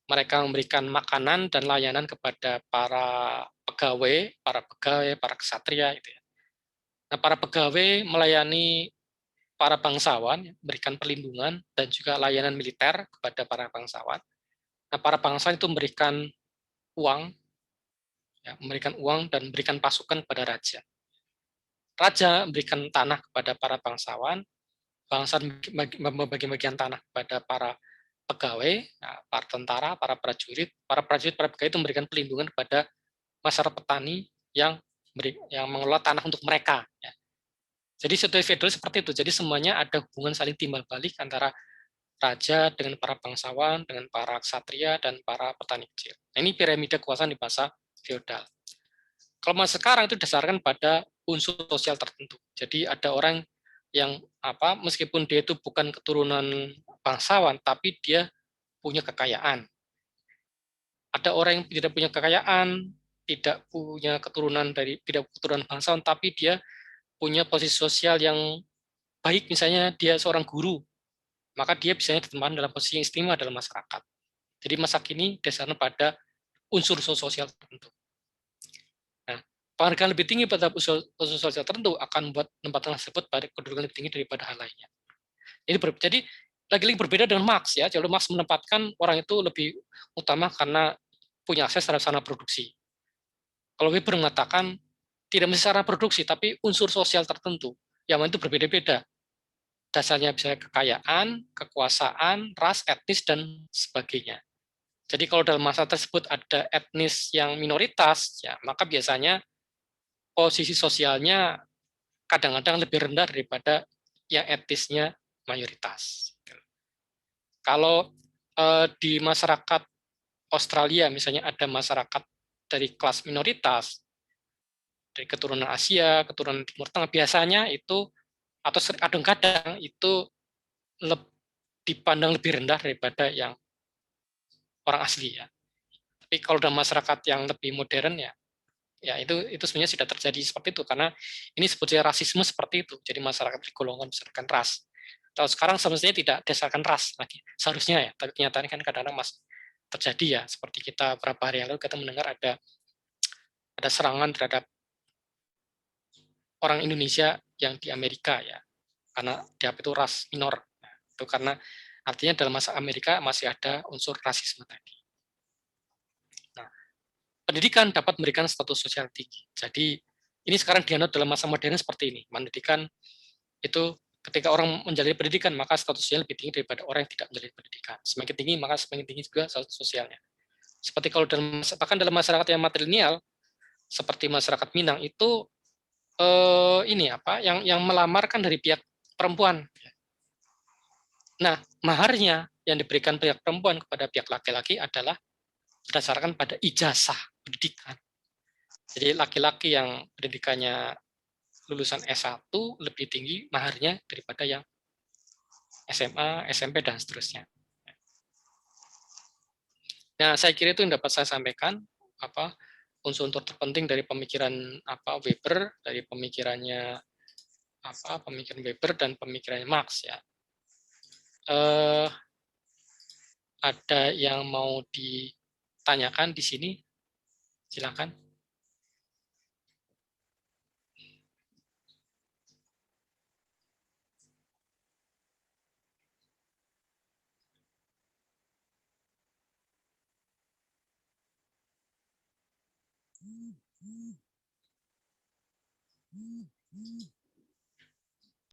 mereka memberikan makanan dan layanan kepada para pegawai, para ksatria. Gitu ya. Nah, para pegawai melayani para bangsawan, memberikan perlindungan dan juga layanan militer kepada para bangsawan. Nah, para bangsawan itu memberikan uang, dan memberikan pasukan kepada raja. Raja memberikan tanah kepada para bangsawan, bangsawan membagi bagian tanah kepada para pegawai, para tentara, para prajurit, para pegawai itu memberikan perlindungan kepada masyarakat petani yang mengelola tanah untuk mereka. Ya. Jadi situasi feodal seperti itu. Jadi semuanya ada hubungan saling timbal balik antara raja dengan para bangsawan, dengan para ksatria dan para petani kecil. Nah, ini piramida kekuasaan di masa feodal. Kalau masa sekarang itu didasarkan pada unsur sosial tertentu. Jadi ada orang yang meskipun dia itu bukan keturunan bangsawan, tapi dia punya kekayaan. Ada orang yang tidak punya kekayaan, tidak punya keturunan bangsawan, tapi dia punya posisi sosial yang baik, misalnya dia seorang guru, maka dia bisa ditempatkan dalam posisi yang istimewa dalam masyarakat. Jadi masa kini dasarnya pada unsur sosial tertentu. Nah, penghargaan lebih tinggi pada unsur sosial tertentu akan membuat tempat tersebut pada kedudukan lebih tinggi daripada hal lainnya. Jadi lagi-lagi berbeda dengan Marx ya. Jadi Marx menempatkan orang itu lebih utama karena punya akses terhadap sarana produksi. Kalau Weber mengatakan tidak mesti sarana produksi, tapi unsur sosial tertentu yang itu berbeda-beda. Dasarnya bisa kekayaan, kekuasaan, ras, etnis, dan sebagainya. Jadi kalau dalam masa tersebut ada etnis yang minoritas, ya maka biasanya posisi sosialnya kadang-kadang lebih rendah daripada yang etnisnya mayoritas. Kalau di masyarakat Australia misalnya ada masyarakat dari kelas minoritas, dari keturunan Asia, keturunan Timur Tengah, biasanya itu atau kadang-kadang itu dipandang lebih rendah daripada yang orang asli ya. Tapi kalau dalam masyarakat yang lebih modern ya itu sebenarnya sudah terjadi seperti itu karena ini sebetulnya rasisme seperti itu. Jadi masyarakat digolongkan berdasarkan ras. Kalau sekarang semestinya tidak berdasarkan ras lagi, seharusnya ya. Tapi kenyataannya kan kadang-kadang masih terjadi ya. Seperti kita beberapa hari yang lalu kita mendengar ada serangan terhadap orang Indonesia yang di Amerika ya, karena dia itu ras minor. Itu karena artinya dalam masa Amerika masih ada unsur rasisme tadi. Nah, pendidikan dapat memberikan status sosial tinggi. Jadi ini sekarang dianut dalam masa modern seperti ini. Pendidikan itu ketika orang menjalani pendidikan maka statusnya lebih tinggi daripada orang yang tidak menjalani pendidikan. Semakin tinggi maka semakin tinggi juga status sosialnya. Seperti kalau bahkan dalam masyarakat yang matrilineal seperti masyarakat Minang itu yang melamar kan dari pihak perempuan. Nah, maharnya yang diberikan pihak perempuan kepada pihak laki-laki adalah berdasarkan pada ijazah pendidikan. Jadi laki-laki yang pendidikannya lulusan S1 lebih tinggi maharnya daripada yang SMA, SMP, dan seterusnya. Nah, saya kira itu yang dapat saya sampaikan, unsur-unsur terpenting dari pemikiran Weber, dari pemikiran Weber dan pemikirannya Marx ya. ada yang mau ditanyakan di sini? Silakan.